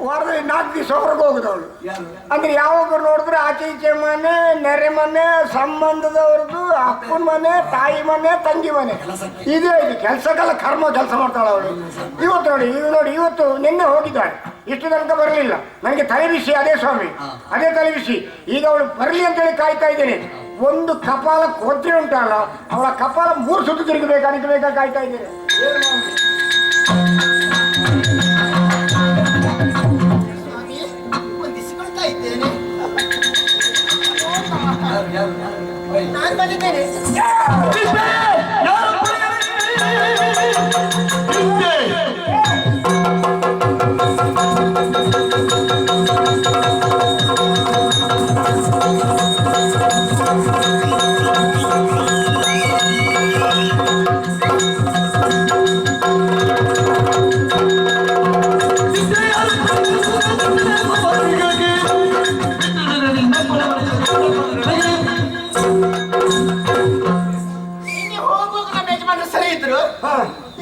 ವಾರದಲ್ಲಿ 4 ದಿವಸ ಹೊರಗೆ ಹೋಗುದವಳು. ಅಂದ್ರೆ ಯಾವಾಗ ನೋಡಿದ್ರೆ ಆಚೆ ಈಚೆ ಮನೆ, ನೆರೆ ಮನೆ, ಸಂಬಂಧದವ್ರದ್ದು, ಅಪ್ಪನ ಮನೆ, ತಾಯಿ ಮನೆ, ತಂಗಿ ಮನೆ, ಇದೇ ಇದು ಕೆಲಸಕ್ಕೆಲ್ಲ ಕರ್ಮ ಕೆಲಸ ಮಾಡ್ತಾಳೆ ಅವಳು. ಇವತ್ತು ನಿನ್ನೆ ಹೋಗಿದ್ದಾಳೆ, ಇಷ್ಟು ತನಕ ಬರಲಿಲ್ಲ. ನನಗೆ ತಲೆಬಿಸಿ, ಅದೇ ಸ್ವಾಮಿ, ಅದೇ ತಲೆಬಿಸಿ. ಈಗ ಅವಳು ಬರಲಿ ಅಂತೇಳಿ ಕಾಯ್ತಾ ಇದ್ದೇನೆ. ಒಂದು ಕಪಾಲ ಕೊದ್ರೆ ಉಂಟಲ್ಲ, ಅವಳ ಕಪಾಲ 3 ಸುತ್ತು ತಿರುಗಬೇಕಾ ಕಾಯ್ತಾ ಇದ್ದೇನೆ. ನಾನು ಬಂದಿದ್ದೇನೆ.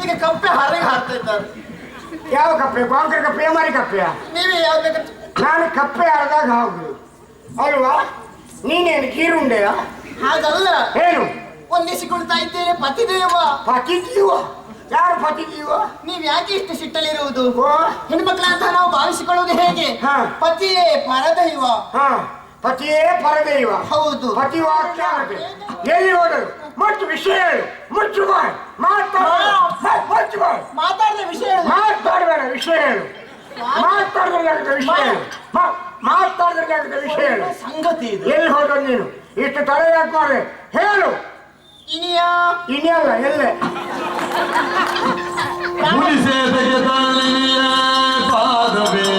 ಈಗ ಕಪ್ಪೆ ಹಾರಿಗೆ ಹಾಕ್ತಾ ಇದ್ದಾರೆ. ಯಾವ ಕಪ್ಪೆ? ಬಾಂಕರ್ ಕಪ್ಪೆ, ಮಾರಿ ಕಪ್ಪೆಯ? ನೀವೇ ಯಾವ ಬೇಕಂತ? ನಾನು ಕಪ್ಪೆ ಆಡ್ದಾಗ ಹೌದು ಅಲ್ವಾ? ನೀನೇನು ಕೀರುಂಡೆಯ? ಹಾಗಲ್ಲ. ಏನು ಒಂದಿಸಿಕೊಳ್ತಾ ಇದ್ದೇನೆ. ಪತಿದೇವ. ಪತಿಜೀವ? ಯಾರು ಪತಿಜೀವ? ನೀವ್ ಯಾಕೆ ಇಷ್ಟು ಸಿಟ್ಟಲ್ಲಿರುವುದು? ಹೆಣ್ಮಕ್ಳ ಅಂತ ನಾವು ಭಾವಿಸಿಕೊಳ್ಳುವುದು ಹೇಗೆ? ಪತಿಯೇ ಪರದೈವ. ಪತಿಯೇ ಪರದೈವ. ಹೌದು. ಪತಿವಾಕ್ಯ. ಎಲ್ಲಿ ಹೋದರು? ಮುಚ್ಚು ವಿಷಯ ಹೇಳು. ಮುಚ್ಚು ಬಾಯ್. ಮುಚ್ಚು ಬಾಯ್. ಮಾತಾಡದ ವಿಷಯ ಮಾತಾಡಬೇಡ, ವಿಷಯ ಹೇಳು. ಮಾತಾಡಿದ್ರೆ ವಿಷಯ ಹೇಳು. ಮಾತಾಡಿದ್ರೆ ವಿಷಯ ಹೇಳು. ಸಂಗತಿ ಇದು. ಎಲ್ಲಿ ಹೋದ್ರು ನೀನು? ಇಷ್ಟು ತಲೆ ಹಾಕ್ತಾರೆ, ಹೇಳು. ಇನಿಯಲ್ಲ ಎಲ್ಲೇ ಪಾದವೇ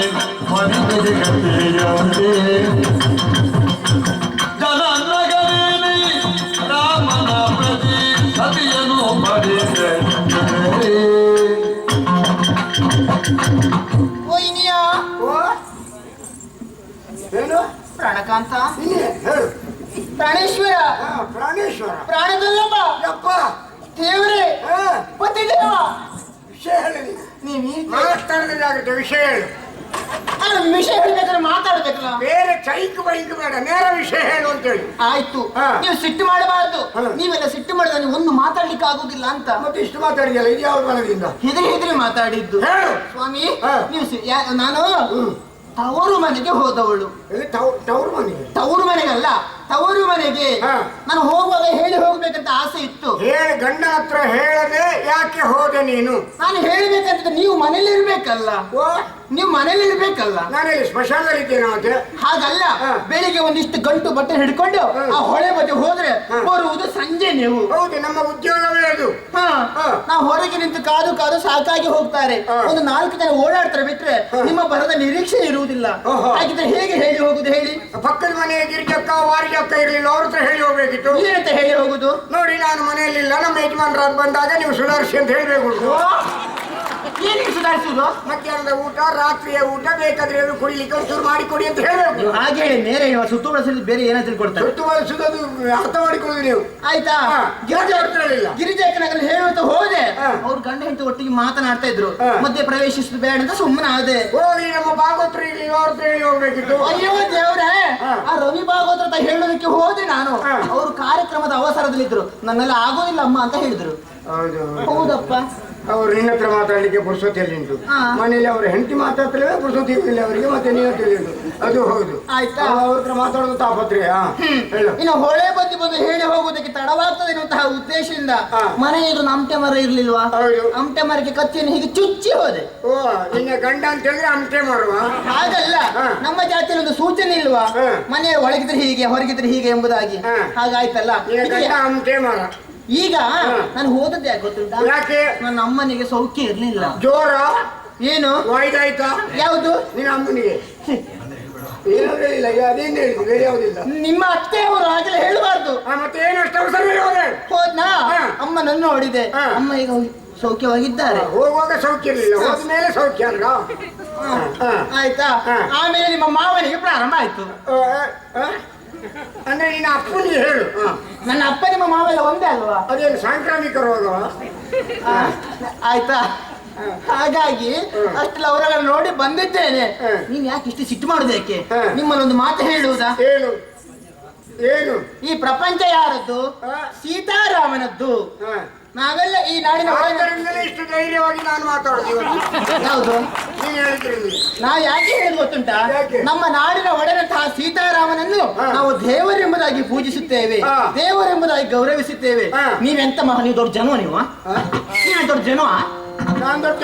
ಮನಿಗೆ ಕಥೆಯೊಂದೇ ಜನನಗರೇನೆ ರಾಮನ ಪ್ರತಿ ಸತಿಯನು ಪಡೆದೆ. ಓ ಇನಿಯ. ಏನು? ಪ್ರಾಣಕಾಂತ. ಹೇಳು. ಪ್ರಾಣೇಶ್ವರ. ಪ್ರಾಣೇಶ್ವರ. ಪ್ರಾಣದಲ್ಲಪ್ಪ. ಯಪ್ಪ ದೇವರೇ. ಪತಿದೇವ. ವಿಷಯ ಹೇಳಿ. ನೀವ್ ಮಾತಾಡಿದ್ರೆ ವಿಷಯ ಹೇಳು. ವಿಷಯ ಹೇಳ್ಬೇಕಾದ್ರೆ ಮಾತಾಡ್ಬೇಕಲ್ಲ. ಬೇರೆ ಚೈಕ್ ಬೈಕ್ ಬೇಡ, ನೇರ ವಿಷಯ ಹೇಳು ಅಂತೇಳಿ. ಆಯ್ತು. ನೀವು ಸಿಟ್ಟು ಮಾಡಬಾರ್ದು. ನೀವೆಲ್ಲ ಸಿಟ್ಟು ಮಾಡಿದ ನೀವು ಒಂದು ಮಾತಾಡ್ಲಿಕ್ಕೆ ಆಗುದಿಲ್ಲ ಅಂತ. ಮತ್ತೆ ಇಷ್ಟು ಮಾತಾಡಿದಲ್ಲ, ಇದು ಯಾವ ಮನದಿಂದ? ಹೆದರಿ ಮಾತಾಡಿದ್ದು. ಸ್ವಾಮಿ ನೀವು ನಾನು ತವರು ಮನೆಗೆ ಹೋದವಳು. ತವರು ಮನೆಗಲ್ಲ, ತವರು ಮನೆಗೆ ನಾನು ಹೋಗುವಾಗ ಹೇಳಿ ಹೋಗ್ಬೇಕಂತ ಆಸೆ ಇತ್ತು. ಹೇಳಿ ಗಂಡನ ಹತ್ರ ಹೇಳದೆ ಯಾಕೆ ಹೋದೆ ನೀನು? ನಾನು ಹೇಳ್ಬೇಕಂತ ನೀವು ಮನೇಲಿ ಇರ್ಬೇಕಲ್ಲ. ನೀವು ಮನೇಲಿ ಇರ್ಬೇಕಲ್ಲ. ನಾನೆಲ್ಲಿ ಸ್ಮಶಾನದಲ್ಲಿ ಇದ್ದೇನೆ ಮತ್ತೆ? ಹಾಗಲ್ಲ, ಬೆಳಿಗ್ಗೆ ಒಂದಿಷ್ಟು ಗಂಟು ಬಟ್ಟೆ ಹಿಡ್ಕೊಂಡು ಆ ಹೊಳೆ ಬದಿ ಹೋದ್ರೆ ಬರುವುದು ಸಂಜೆ ನೀವು. ಹೌದು, ನಮ್ಮ ಉದ್ಯೋಗವೇ ಅದು. ನಾವು ಹೊರಗೆ ನಿಂತು ಕಾದು ಕಾದು ಸಾಕಾಗಿ ಹೋಗ್ತಾರೆ. ಒಂದು 4 ಜನ ಓಡಾಡ್ತಾರೆ ಬಿಟ್ರೆ ನಿಮ್ಮ ಬರದ ನಿರೀಕ್ಷೆ ಇರುವುದಿಲ್ಲ. ಹಾಗಿದ್ರೆ ಹೇಗೆ ಹೇಳಿ ಹೋಗುದು ಹೇಳಿ? ಪಕ್ಕದ ಮನೆಯ ಗಿರಿಜಕ್ಕ ವಾರಿಜಕ್ಕ ಇರ್ಲಿಲ್ಲ, ಅವ್ರ ಹತ್ರ ಹೇಳಿ ಹೋಗ್ಬೇಕಿತ್ತು. ಏನಂತ ಹೇಳಿ ಹೋಗುದು? ನೋಡಿ, ನಾನು ಮನೆಯಲ್ಲಿಲ್ಲ, ನಮ್ಮ ಯಜಮಾನರಾದ ಬಂದಾಗ ನೀವು ಸುಧಾರಿಸಿ ಅಂತ ಹೇಳ್ಬೇಕು. ಏನಿಗೆ ಸುಧಾರಿಸುದು? ಮಧ್ಯಾಹ್ನದ ಊಟ, ರಾತ್ರಿಯ ಊಟ, ಬೇಕಾದ್ರೆ ಅದು ಕುಡಿಲಿಕ್ಕೆ ಒಂಚೂರು ಮಾಡಿಕೊಡಿ ಅಂತ ಹೇಳ್ಬೇಕು. ಹಾಗೆ ಹೇಳಿ ನೇರ ಸುತ್ತು ಬಳಸಿದ್ದು ಬೇರೆ ಏನಾದ್ರು ಕೊಡ್ತಾರೆ. ಸುತ್ತು ಬಳಸುದು ಅರ್ಥ ಮಾಡಿಕೊಳ್ಳುದು ನೀವು. ಆಯ್ತಾ? ಗಿರಿಜಕ್ಕನಲ್ಲಿ ಹೇಳುವಂತ ಹೋದೆ. ಅವ್ರು ಗಂಡ ಹೆಂಡತಿ ಒಟ್ಟಿಗೆ ಮಾತನಾಡ್ತಾ ಇದ್ರು. ಮಧ್ಯೆ ಪ್ರವೇಶಿಸುದು ಬೇಡ ಅಂತ ಸುಮ್ಮನೆ ಆದೆ. ಹೋಗಿ ನಮ್ಮ ಭಾಗವತ್ರ ಇಲ್ಲಿ ಅವ್ರ ಹತ್ರ ಹೇಳಿ ಹೋಗ್ಬೇಕಿತ್ತು. ಅಯ್ಯೋ ದೇವ್ರೆ, ಆ ರವಿ ಭಾಗವತ್ರ ಅಂತ ಹೇಳೋದಕ್ಕೆ ಹೋದೆ ನಾನು. ಅವರು ಕಾರ್ಯಕ್ರಮದ ಅವಸರದಲ್ಲಿದ್ರು. ನನ್ನೆಲ್ಲ ಆಗೋದಿಲ್ಲ ಅಮ್ಮ ಅಂತ ಹೇಳಿದ್ರು. ಹೌದು, ಹೌದಪ್ಪ. ಅವ್ರು ನಿನ್ನ ಹತ್ರ ಮಾತಾಡ್ಲಿಕ್ಕೆ ಪುರ್ಸೊತ್ತಿಯಲ್ಲಿ ಉಂಟು. ಮನೇಲಿ ಅವ್ರ ಹೆಂಡತಿ ಮಾತಾಡ್ತಲೇ ಪುರ್ಸೊತ್ತಿ ಇರಲಿಲ್ಲ ಅವರಿಗೆ, ಮತ್ತೆ ನೀನು ತಿಳಿಯುದು. ಅದು ಹೌದು. ಆಯ್ತಾ? ಅವ್ರ ಹತ್ರ ಮಾತಾಡೋದು ತಾಪತ್ರೆ. ಇನ್ನು ಹೊಳೆ ಬದಿ ಬಂದು ಹೇಳಿ ಹೋಗುವುದಕ್ಕೆ ತಡವಾಗ್ತದೆ ಎನ್ನುವಂತಹ ಉದ್ದೇಶದಿಂದ ಮನೆ ಎದುರು ಅಮಟೆ ಮರ ಇರ್ಲಿಲ್ವಾ? ಅಮಟೆ ಮರಕ್ಕೆ ಕತ್ತಿಯನ್ನು ಹೀಗೆ ಚುಚ್ಚಿ ಹೋದೆ. ಓ, ನಿನ್ನ ಗಂಡ ಅಂತ ಹೇಳಿದ್ರೆ ಅಮಟೆ ಮಾಡುವ? ಹಾಗಲ್ಲ, ನಮ್ಮ ಜಾತಿಯಲ್ಲಿ ಒಂದು ಸೂಚನೆ ಇಲ್ವಾ? ಮನೆಯ ಒಳಗಿದ್ರೆ ಹೀಗೆ, ಹೊರಗಿದ್ರೆ ಹೀಗೆ ಎಂಬುದಾಗಿ. ಹಾಗಾಯ್ತಲ್ಲ, ಅಮಟೆ ಮರ. ಈಗ ನಾನು ಹೋದದ್ದು ಯಾಕೆ ಗೊತ್ತುಂಟಾ? ಯಾಕೆ? ನನ್ನ ಅಮ್ಮನಿಗೆ ಸೌಖ್ಯ ಇರ್ಲಿಲ್ಲ. ಜೋರ ಏನು ವಾಯ್ದಾಯ್ತಾ? ಯಾವುದು? ನಿನ್ನ ಅಮ್ಮನಿಗೆ ಏನು ಹೇಳಿಲ್ಲ, ಅದೇನು ಹೇಳಿದ್ರು, ಬೇರೆ ಯಾವುದಿಲ್ಲ. ನಿಮ್ಮ ಅತ್ತೆಯವರು ಹಾಗೆಲ್ಲ ಹೇಳಬಾರ್ದು. ಮತ್ತೆ ಏನಷ್ಟು ಅವಸರ ಹೋದ್ನಾ? ಅಮ್ಮ ನನ್ನ ನೋಡಿದೆ. ಅಮ್ಮ ಈಗ ಸೌಖ್ಯವಾಗಿದ್ದಾರೆ. ಹೋಗುವಾಗ ಸೌಖ್ಯ ಇರಲಿಲ್ಲ, ಹೋದ್ಮೇಲೆ ಸೌಖ್ಯ ಅಲ್ಲ. ಆಯ್ತಾ? ಆಮೇಲೆ ನಿಮ್ಮ ಮಾವನಿಗೆ ಪ್ರಾರಂಭ ಆಯ್ತು. ಅಂದ್ರೆ ನಿನ್ನ ಅಪ್ಪನಿಗೆ ಹೇಳು. ನನ್ನ ಅಪ್ಪ ನಿಮ್ಮ ಮಾವೆಲ್ಲ ಒಂದೇ ಅಲ್ವಾ? ಅದೇನು ಸಾಂಕ್ರಾಮಿಕ ರೋಗವ? ಆಯ್ತಾ? ಹಾಗಾಗಿ ಅಷ್ಟೆಲ್ಲ ಅವರೆಲ್ಲ ನೋಡಿ ಬಂದಿದ್ದೇನೆ. ನೀನ್ ಯಾಕೆ ಇಷ್ಟು ಸಿಟ್ಟು ಮಾಡುದಕ್ಕೆ? ನಿಮ್ಮಲ್ಲೊಂದು ಮಾತು ಹೇಳುವುದಾ? ಏನು ಏನು? ಈ ಪ್ರಪಂಚ ಯಾರದ್ದು? ಸೀತಾರಾಮನದ್ದು. ನಾವೆಲ್ಲ ಈ ನಾಡಿನ ಇಷ್ಟು ಧೈರ್ಯವಾಗಿ ನಾನು ಮಾತಾಡೋದು ಇವತ್ತು. ಯಾವುದು ನೀನು ಹೇಳಿದ್ರಿ. ನಾವು ಯಾಕೆ ಹೇಳುದು ಗೊತ್ತುಂಟಾ? ನಮ್ಮ ನಾಡಿನ ಒಡೆದಂತಹ ಸೀತಾರಾಮನನ್ನು ನಾವು ದೇವರೆಂಬುದಾಗಿ ಪೂಜಿಸುತ್ತೇವೆ, ದೇವರೆಂಬುದಾಗಿ ಗೌರವಿಸುತ್ತೇವೆ. ನೀವೆಂತ ಮಹಾ, ನೀವು ದೊಡ್ಡ ಜನವ? ನೀವೆಂತ ದೊಡ್ಡ ಜನವ? ನಾನು ದೊಡ್ಡ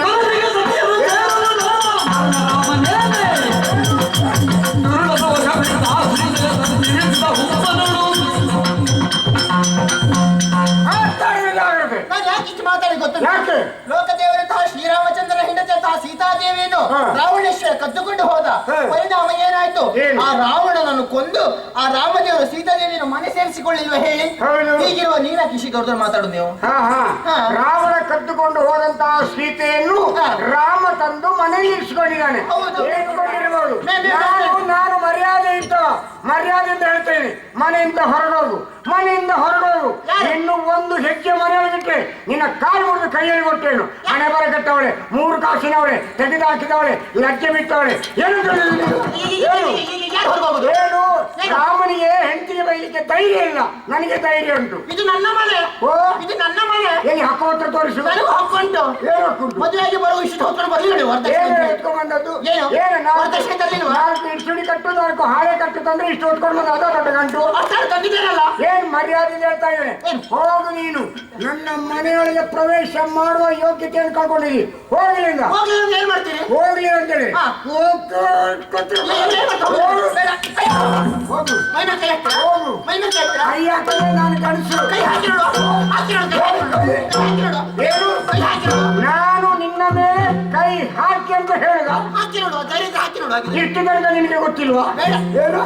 ನಾನು ಯಾಕೆ ಇಷ್ಟು ಮಾತಾಡಿ ಗೊತ್ತುಂಟು? ಲೋಕದೇವರಂತಹ ಶ್ರೀರಾಮಚಂದ್ರನ ಹೆಂಡತಿಯಂತಹ ಸೀತಾದೇವಿಯನ್ನು ರಾವಣೇಶ್ವರ ಕದ್ದುಕೊಂಡು ಹೋದ. ಪರಿಣಾಮ ಏನಾಯ್ತು? ಆ ರಾವಣನನ್ನು ಕೊಂದು ಆ ರಾಮದೇವರು ಸೀತಾದೇವಿಯನ್ನು ಮನೆ ಸೇರಿಸಿಕೊಳ್ಳಿಲ್ವ ಹೇಳಿ? ಹೀಗಿರುವ ನೀನ ಕಿಶಿ ಗೌರವ ಮಾತಾಡುದು ನೀವು? ರಾವಣ ಕದ್ದುಕೊಂಡು ಹೋದಂತಹ ಸೀತೆಯನ್ನು ರಾಮ ತಂದು ಮನೆಯಲ್ಲಿ ಇರಿಸಿಕೊಂಡಿದ್ದಾನೆ. ನಾನು ಮರ್ಯಾದೆ ಮರ್ಯಾದೆಯಿಂದ ಹೇಳ್ತೇನೆ, ಮನೆಯಿಂದ ಹೊರಡೋದು, ಮನೆಯಿಂದ ಹೊರಡೋದು. ಇನ್ನು ಒಂದು ಹೆಜ್ಜೆ ಮನೆಯೊಳಗಿಟ್ಟೆ ನಿನ್ನ ಕಾಲು ಮುರಿದು ಕೈಯಲ್ಲಿ ಕೊಟ್ಟೇನು. ಹಣೆ ಬರ ಕಟ್ಟವಳೆ, 3 ಕಾಸಿನವಳೆ, ತೆಗೆದು ಹಾಕಿದವಳೆ, ಲಜ್ಜೆ ಬಿಟ್ಟವಳೆ. ಏನು ರಾಮನಿಗೆ ಹೆಂಡತಿಗೆ ಬೈಲಿಕ್ಕೆ ಧೈರ್ಯ ಇಲ್ಲ, ನನಗೆ ಧೈರ್ಯ ಉಂಟು. ಇದು ನನ್ನ ಮನೆ, ಇದು ನನ್ನ ಮನೆ. ಎಲ್ಲಿ ಹಕ್ಕುಂಟು ತೋರಿಸು. ಹಕ್ಕುಂಟು. ಏನು ಹಕ್ಕುಂಟು? ಮದುವೆಗೆ ಬರುವ ಇಷ್ಟು ಹೊತ್ತು ಬರ್ಲಿ. ಎತ್ಕೊಂಡ್ ಬಂದದ್ದು ಸುಡಿ ಕಟ್ಟು, 4 ಹಾಳೆ ಕಟ್ಟು ತಂದ್ರೆ ಇಷ್ಟು ಹೊತ್ಕೊಂಡು ಬಂದು ಅದ ದೊಡ್ಡ ಗಂಟು ತಂದಿದ್ದೇನಲ್ಲ. ಏನ್ ಮರ್ಯಾದೆ ಹೇಳ್ತಾ ಇದ್ದೇನೆ. ಹೋಗು, ನೀನು ನನ್ನ ಮನೆಯೊಳಗೆ ಪ್ರವೇಶ ಮಾಡುವ ಯೋಗ್ಯತೆಯನ್ನು ಕಳ್ಕೊಂಡಿದ್ದೀವಿ. ಹೋಗ್ಲಿಂದ ಏನ್ ಮಾಡ್ತೀರಿ? ಹೋಗ್ಲಿ ಅಂತೇಳಿ ಕೈ ಹಾಕಿದ್ರೆ ನಾನು ಕಳಿಸು. ಏನು ನಾನು ನಿನ್ನ ಮೇಲೆ ಕೈ ಹಾಕಿ ಅಂತ ಹೇಳುದ? ಇಷ್ಟು ತನಕ ನಿನಗೆ ಗೊತ್ತಿಲ್ವಾ? ಏನು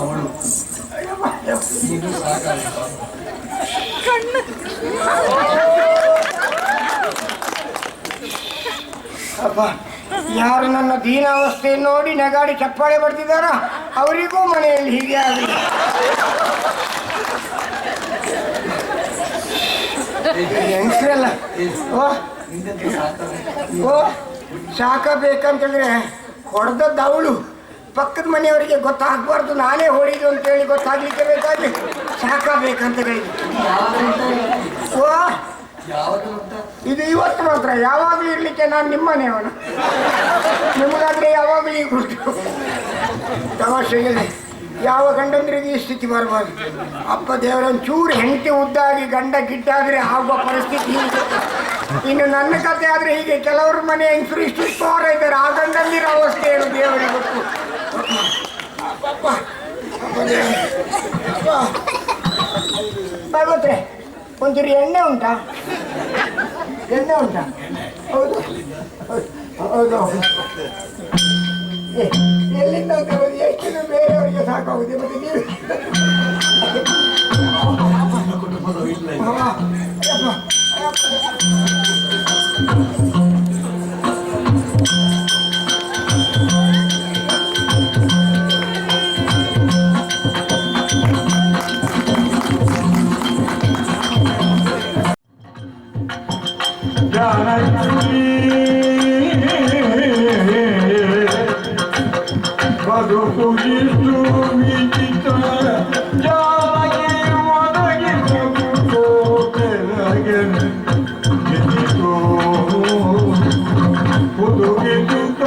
ಅವಳು ಅಪ್ಪ, ಯಾರು ನನ್ನ ದೀನಾವಸ್ಥೆಯನ್ನು ನೋಡಿ ನಗಾಡಿ ಚಪ್ಪಾಳೆ ಬರ್ತಿದ್ದಾರ ಅವರಿಗೂ ಮನೆಯಲ್ಲಿ ಹೀಗೆ ಆಗಲಿ. ಹೆಂಗಸ್ರಲ್ಲ ಓ ಸಾಕಬೇಕಂತಂದ್ರೆ ಹೊಡೆದದ್ದು ಅವಳು, ಪಕ್ಕದ ಮನೆಯವರಿಗೆ ಗೊತ್ತಾಗಬಾರ್ದು ನಾನೇ ಹೊಡಿದು ಅಂತೇಳಿ ಗೊತ್ತಾಗ್ಲಿಕ್ಕೆ ಬೇಕಾದ್ರೆ ಸಾಕಬೇಕಂತ ಹೇಳಿದ್ರು. ಓ ಇದು ಇವತ್ತು ಮಾತ್ರ, ಯಾವಾಗಲೂ ಇರ್ಲಿಕ್ಕೆ ನಾನು ನಿಮ್ಮನೆಯವನು, ನಿಮಗಾದ್ರೆ ಯಾವಾಗಲೂ ಈಗ ಉಂಟು. ತಮಾಷೆಗೆ ಯಾವ ಗಂಡಂದ್ರಿಗೆ ಈ ಸ್ಥಿತಿ ಬರಬಾರ್ದು. ಅಪ್ಪ ದೇವರೊಂಚೂರು ಹೆಂಡತಿ ಉದ್ದಾಗಿ ಗಂಡ ಗಿಡ್ಡಾದ್ರೆ ಆಗುವ ಪರಿಸ್ಥಿತಿ. ಇನ್ನು ನನ್ನ ಕತೆ ಆದ್ರೆ ಹೀಗೆ, ಕೆಲವ್ರ ಮನೆ ಹೆಂಗಸರು ಇಷ್ಟು ಸ್ಕೋರ ಇದ್ದಾರೆ, ಆ ಗಂಡಂದಿರೋ ಅವಸ್ಥೆ ಏನು ದೇವರಿಗೆ ಗೊತ್ತು. ಆಗುತ್ತೆ. ಒಂಚೂರು ಎಣ್ಣೆ ಉಂಟಾ? ಎಣ್ಣೆ ಉಂಟಾ? ಹೌದು ಹೌದು. ಎಲ್ಲಿಂದ ತರೋದು? ಎಷ್ಟು ಬೇರೆಯವರಿಗೆ ಸಾಕಾಗುತ್ತೆ. ಮತ್ತೆ ನೀವು ಬದುಕುಗಿಷ್ಟು ವಿಚಿತ್ರ ಜಾಗೆ ಒದಗಿಸೋ ಕೆಳಗೆ ಹುದುಗಿತು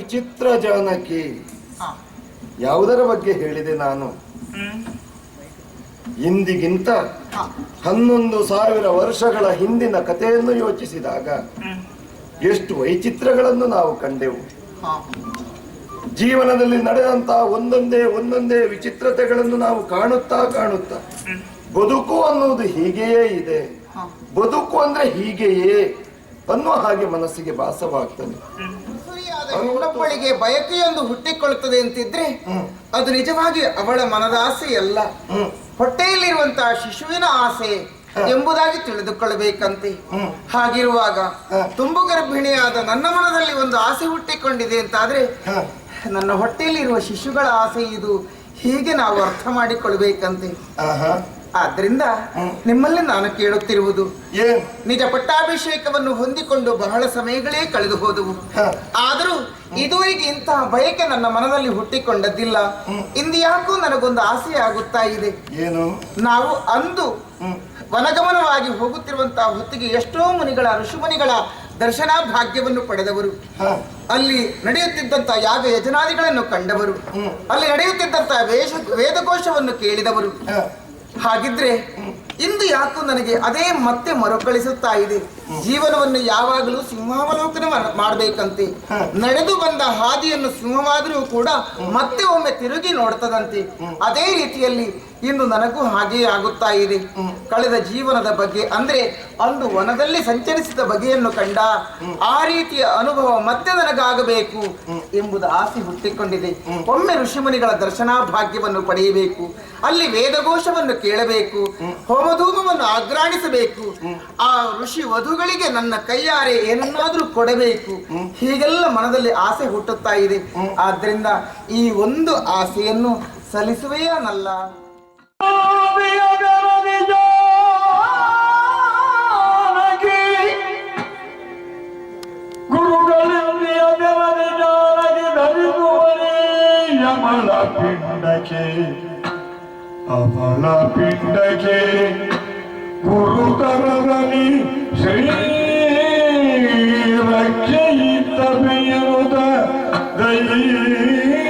ವಿಚಿತ್ರ ಜಾನಕಿ. ಹಾ. ಯಾವುದರ ಬಗ್ಗೆ ಹೇಳಿದೆ ನಾನು? ಇಂದಿಗಿಂತ 11,000 ವರ್ಷಗಳ ಹಿಂದಿನ ಕಥೆಯನ್ನು ಯೋಚಿಸಿದಾಗ ಎಷ್ಟು ವೈಚಿತ್ರಗಳನ್ನು ನಾವು ಕಂಡೆವು. ಹಾ. ಜೀವನದಲ್ಲಿ ನಡೆದಂತಹ ಒಂದೊಂದೇ ವಿಚಿತ್ರತೆಗಳನ್ನು ನಾವು ಕಾಣುತ್ತಾ ಬದುಕು ಅನ್ನುವುದು ಹೀಗೆಯೇ ಇದೆ, ಬದುಕು ಅಂದ್ರೆ ಹೀಗೆಯೇ ಅನ್ನುವ ಹಾಗೆ ಮನಸ್ಸಿಗೆ ಭಾಸವಾಗ್ತದೆ. ಇನ್ನೊಬ್ಬಳಿಗೆ ಬಯಕೆಯೊಂದು ಹುಟ್ಟಿಕೊಳ್ಳುತ್ತದೆ ಅಂತಿದ್ರೆ ಅದು ನಿಜವಾಗಿ ಅವಳ ಮನದ ಆಸೆಯಲ್ಲ, ಹೊಟ್ಟೆಯಲ್ಲಿರುವಂತಹ ಶಿಶುವಿನ ಆಸೆ ಎಂಬುದಾಗಿ ತಿಳಿದುಕೊಳ್ಳಬೇಕಂತೆ. ಹಾಗಿರುವಾಗ ತುಂಬು ಗರ್ಭಿಣಿಯಾದ ನನ್ನ ಮನದಲ್ಲಿ ಒಂದು ಆಸೆ ಹುಟ್ಟಿಕೊಂಡಿದೆ ಅಂತಾದ್ರೆ ನನ್ನ ಹೊಟ್ಟೆಯಲ್ಲಿರುವ ಶಿಶುಗಳ ಆಸೆ ಇದು, ಹೀಗೆ ನಾವು ಅರ್ಥ ಮಾಡಿಕೊಳ್ಬೇಕಂತೆ. ಆದ್ರಿಂದ ನಿಮ್ಮಲ್ಲಿ ನಾನು ಕೇಳುತ್ತಿರುವುದು, ನಿಜ ಪಟ್ಟಾಭಿಷೇಕವನ್ನು ಹೊಂದಿಕೊಂಡು ಬಹಳ ಸಮಯಗಳೇ ಕಳೆದು ಹೋದವು, ಆದರೂ ಇದುವರೆಗೆ ಇಂತಹ ಬಯಕೆ ನನ್ನ ಮನದಲ್ಲಿ ಹುಟ್ಟಿಕೊಂಡದ್ದಿಲ್ಲ. ಇಂದು ಯಾಕೋ ನನಗೊಂದು ಆಸೆ ಆಗುತ್ತಾ ಇದೆ. ಏನು? ನಾವು ಅಂದು ವನಗಮನವಾಗಿ ಹೋಗುತ್ತಿರುವಂತಹ ಹೊತ್ತಿಗೆ ಎಷ್ಟೋ ಮುನಿಗಳ ಋಷಿಮುನಿಗಳ ದರ್ಶನ ಭಾಗ್ಯವನ್ನು ಪಡೆದವರು, ಅಲ್ಲಿ ನಡೆಯುತ್ತಿದ್ದಂತಹ ಯಾಗ ಯಜನಾದಿಗಳನ್ನು ಕಂಡವರು, ಅಲ್ಲಿ ನಡೆಯುತ್ತಿದ್ದಂತಹ ವೇದಕೋಶವನ್ನು ಕೇಳಿದವರು. ಹಾಗಿದ್ರೆ ಇಂದು ಯಾಕೋ ನನಗೆ ಅದೇ ಮತ್ತೆ ಮರುಕಳಿಸುತ್ತಾ ಇದೆ. ಜೀವನವನ್ನು ಯಾವಾಗಲೂ ಸಿಂಹಾವಲೋಕನ ಮಾಡಬೇಕಂತೆ. ನಡೆದು ಬಂದ ಹಾದಿಯನ್ನು ಸಿಂಹವಾದರೂ ಕೂಡ ಮತ್ತೆ ಒಮ್ಮೆ ತಿರುಗಿ ನೋಡ್ತದಂತೆ. ಅದೇ ರೀತಿಯಲ್ಲಿ ಇಂದು ನನಗೂ ಹಾಗೆಯೇ ಆಗುತ್ತಾ ಇದೆ. ಕಳೆದ ಜೀವನದ ಬಗ್ಗೆ ಅಂದ್ರೆ ಅಂದು ವನದಲ್ಲಿ ಸಂಚರಿಸಿದ ಬಗೆಯನ್ನು ಕಂಡ ಆ ರೀತಿಯ ಅನುಭವ ಮತ್ತೆ ನನಗಾಗಬೇಕು ಎಂಬುದು ಆಸೆ ಹುಟ್ಟಿಕೊಂಡಿದೆ. ಒಮ್ಮೆ ಋಷಿಮುನಿಗಳ ದರ್ಶನ ಭಾಗ್ಯವನ್ನು ಪಡೆಯಬೇಕು, ಅಲ್ಲಿ ವೇದಘೋಷವನ್ನು ಕೇಳಬೇಕು, ಹೋಮಧೂಮವನ್ನು ಅಗ್ರಾಣಿಸಬೇಕು, ಆ ಋಷಿ ವಧುಗಳಿಗೆ ನನ್ನ ಕೈಯಾರೆ ಏನನ್ನಾದ್ರೂ ಕೊಡಬೇಕು, ಹೀಗೆಲ್ಲ ಮನದಲ್ಲಿ ಆಸೆ ಹುಟ್ಟುತ್ತಾ ಇದೆ. ಆದ್ರಿಂದ ಈ ಒಂದು ಆಸೆಯನ್ನು ಸಲ್ಲಿಸುವೆಯೇನಲ್ಲ. ಅಮಲ ಪಿಂಡಕ್ಕೆ ಗುರುತರದಲ್ಲಿ ಶ್ರೀ ರಕ್ಷೆಯಿದ್ದ ಬೆಯರುದ ದೈವಗಳನ್ನು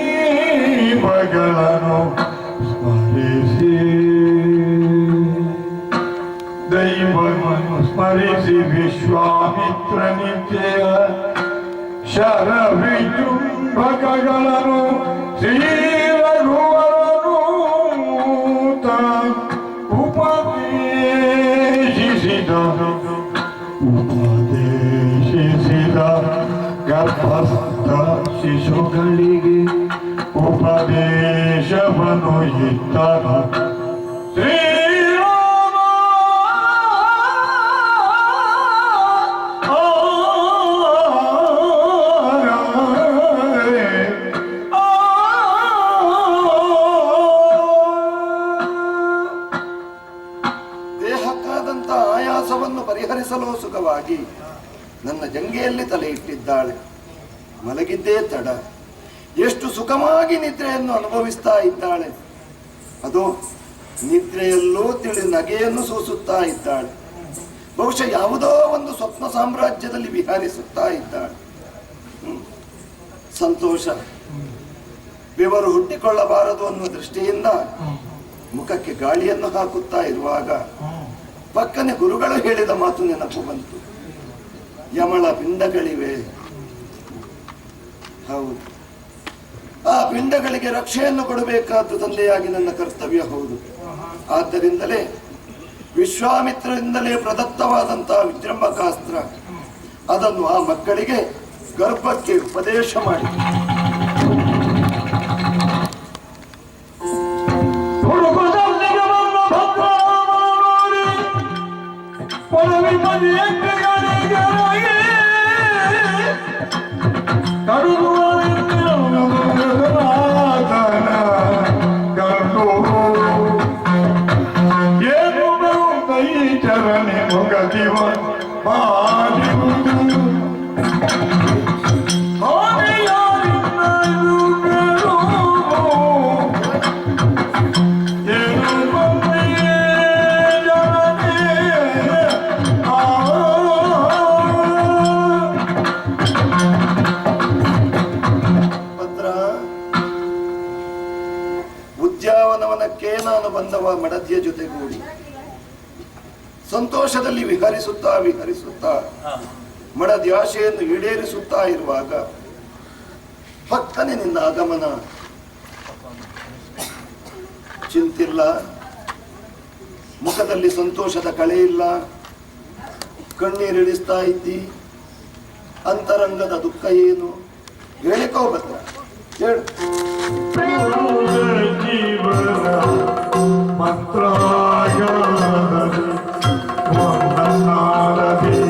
ಸ್ಮರಿಸಿ ದೈವವನ್ನು ಸ್ಮರಿಸಿ ವಿಶ್ವಾಮಿತ್ರ ನಿತ್ಯ ಶರವಿಜೃಂಭಕಗಳನ್ನು ಶ್ರೀ ಉಪದೇಶಿಸಿದ ಗರ್ಭಸ್ಥ ಶಿಶುಗಳಿಗೆ ಉಪದೇಶವನ್ನು ಇತ್ತನ ಶ್ರೀರಾಮ. ದೇಹಕ್ಕಾದಂಥ ಆಯಾಸವನ್ನು ಪರಿಹರಿಸಲು ಸುಖವಾಗಿ ನನ್ನ ಜಂಗೆಯಲ್ಲಿ ತಲೆ ಇಟ್ಟಿದ್ದಾಳೆ. ಮಲಗಿದ್ದೇ ತಡ, ಎಷ್ಟು ಸುಖವಾಗಿ ನಿದ್ರೆಯನ್ನು ಅನುಭವಿಸ್ತಾ ಇದ್ದಾಳೆ. ಅದು ನಿದ್ರೆಯಲ್ಲೂ ತಿಳಿ ನಗೆಯನ್ನು ಸೂಸುತ್ತಾ ಇದ್ದಾಳೆ. ಬಹುಶಃ ಯಾವುದೋ ಒಂದು ಸ್ವಪ್ನ ಸಾಮ್ರಾಜ್ಯದಲ್ಲಿ ವಿಹರಿಸುತ್ತಾ ಇದ್ದಾಳೆ. ಸಂತೋಷ. ಬೆವರು ಹುಟ್ಟಿಕೊಳ್ಳಬಾರದು ಅನ್ನುವ ದೃಷ್ಟಿಯಿಂದ ಮುಖಕ್ಕೆ ಗಾಳಿಯನ್ನು ಹಾಕುತ್ತಾ ಇರುವಾಗ ಪಕ್ಕನೆ ಗುರುಗಳು ಹೇಳಿದ ಮಾತು ನೆನಪು ಬಂತು. ಯಮಳ ಪಿಂಡಗಳಿವೆ. ಹೌದು, ಆ ಪಿಂಡಗಳಿಗೆ ರಕ್ಷೆಯನ್ನು ಕೊಡಬೇಕಾದ್ದು ತಂದೆಯಾಗಿ ನನ್ನ ಕರ್ತವ್ಯ. ಹೌದು, ಆದ್ದರಿಂದಲೇ ವಿಶ್ವಾಮಿತ್ರರಿಂದಲೇ ಪ್ರದತ್ತವಾದಂತಹ ವಿಜೃಂಭಕಾಸ್ತ್ರ ಅದನ್ನು ಆ ಮಕ್ಕಳಿಗೆ ಗರ್ಭಕ್ಕೆ ಉಪದೇಶ ಮಾಡಿ ಚರಣೆ ಬೃಂದಾವನವನಕ್ಕೆ ನಾನು ಬಂದವ ಮಡದಿಯ ಜೊತೆಗೂಡಿ ಸಂತೋಷದಲ್ಲಿ ವಿಹರಿಸುತ್ತಾ ಮಡದಿ ಆಶೆಯನ್ನು ಈಡೇರಿಸುತ್ತಾ ಇರುವಾಗ ಪಕ್ಕನೆ ನಿನ್ನ ಆಗಮನ. ಚಿಂತಿಲ್ಲ, ಮುಖದಲ್ಲಿ ಸಂತೋಷದ ಕಳೆ ಇಲ್ಲ, ಕಣ್ಣೀರಿಳಿಸ್ತಾ ಇದ್ದಿ, ಅಂತರಂಗದ ದುಃಖ ಏನು ಹೇಳಿಕೋ ಭದ್ರ, ಹೇಳು. ಜೀವನ ಮಂತ್ರಾಗಾರದಿ ವಂದನಾರದಿ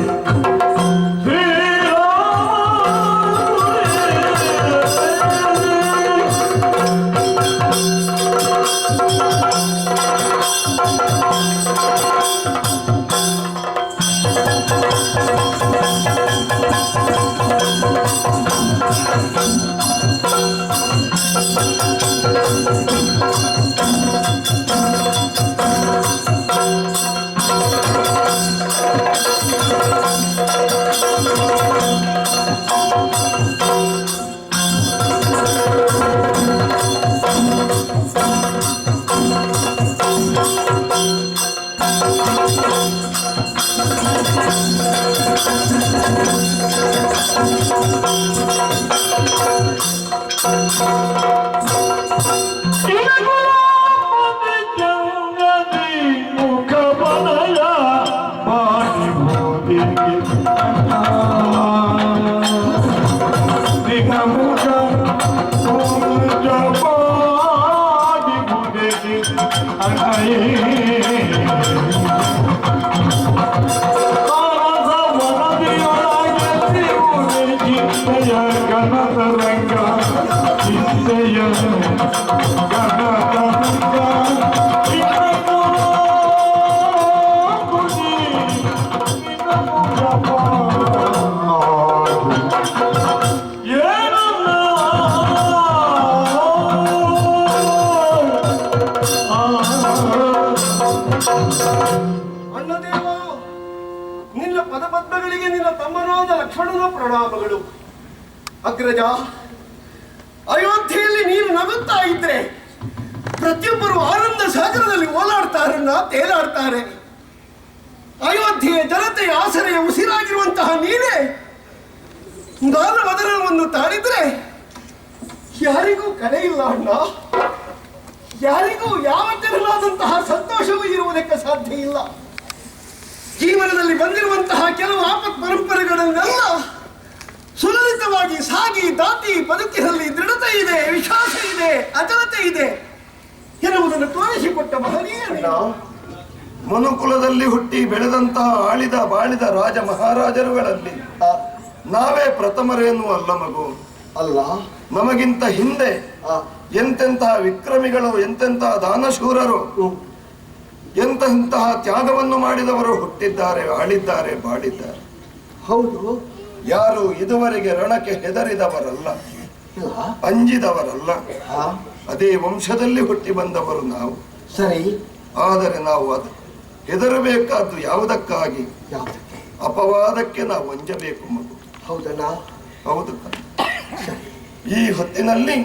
ಅಣ್ಣದೇವ, ನಿನ್ನ ಪದಪದ್ಮಗಳಿಗೆ ನಿನ್ನ ತಮ್ಮನಾದ ಲಕ್ಷ್ಮಣನ ಪ್ರಣಾಮಗಳು. ಅಗ್ರಜ, ಅಯೋಧ್ಯೆಯಲ್ಲಿ ನೀನು ನಗುತ್ತಾ ಇದ್ರೆ ಪ್ರತಿಯೊಬ್ಬರು ಆನಂದ ಸಾಗರದಲ್ಲಿ ಓಲಾಡ್ತಾರನ್ನ ತೇಲಾಡ್ತಾರೆ. ಅಯೋಧ್ಯೆಯ ಜನತೆಯ ಆಸರೆಯ ಉಸಿರಾಗಿರುವಂತಹ ನೀನೇ ಗಾನ ವದನವನ್ನು ತಾಳಿದ್ರೆ ಯಾರಿಗೂ ಕಲೆ ಇಲ್ಲ ಅಣ್ಣ. ಯಾರಿಗೂ ಯಾವ ತೆರನಾದಂತಹ ಸಂತೋಷವೂ ಇರುವುದಕ್ಕೆ ಸಾಧ್ಯ ಇಲ್ಲ. ಜೀವನದಲ್ಲಿ ಬಂದಿರುವಂತಹ ಕೆಲವು ಆಪತ್ ಪರಂಪರೆಗಳನ್ನೆಲ್ಲ ಸುಲಲಿತವಾಗಿ ಸಾಗಿ ದಾಟಿ ಬದುಕಿನಲ್ಲಿ ದೃಢತೆ ಇದೆ, ವಿಶ್ವಾಸ ಇದೆ, ಅಚಲತೆ ಇದೆ ಎನ್ನುವುದನ್ನು ತೋರಿಸಿಕೊಟ್ಟ ಮಹನೀಯ ಮನುಕುಲದಲ್ಲಿ ಹುಟ್ಟಿ ಬೆಳೆದಂತಹ ಬಾಳಿದ ರಾಜ ಮಹಾರಾಜರುಗಳಲ್ಲಿ ನಾವೇ ಪ್ರಥಮರೇನು ಅಲ್ಲ ಮಗು. ಅಲ್ಲ, ನಮಗಿಂತ ಹಿಂದೆ ಎಂತೆಂತಹ ವಿಕ್ರಮಿಗಳು, ಎಂತೆಂತಹ ದಾನಶೂರರು, ಎಂತಹ ತ್ಯಾಗವನ್ನು ಮಾಡಿದವರು ಹುಟ್ಟಿದ್ದಾರೆ, ಆಳಿದ್ದಾರೆ, ಬಾಳಿದ್ದಾರೆ. ಹೌದು. ಯಾರು ಇದುವರೆಗೆ ರಣಕ್ಕೆ ಹೆದರಿದವರಲ್ಲ, ಅಂಜಿದವರಲ್ಲ. ಅದೇ ವಂಶದಲ್ಲಿ ಹುಟ್ಟಿ ಬಂದವರು ನಾವು. ಸರಿ, ಆದರೆ ನಾವು ಅದು ಹೆದರಬೇಕಾದ್ದು ಯಾವುದಕ್ಕಾಗಿ? ಅಪವಾದಕ್ಕೆ ನಾವು ಅಂಜಬೇಕು ಮಗು. ಹೌದಲ್ಲ? ಹೌದು. ಈ ಹೊತ್ತಿನಲ್ಲಿ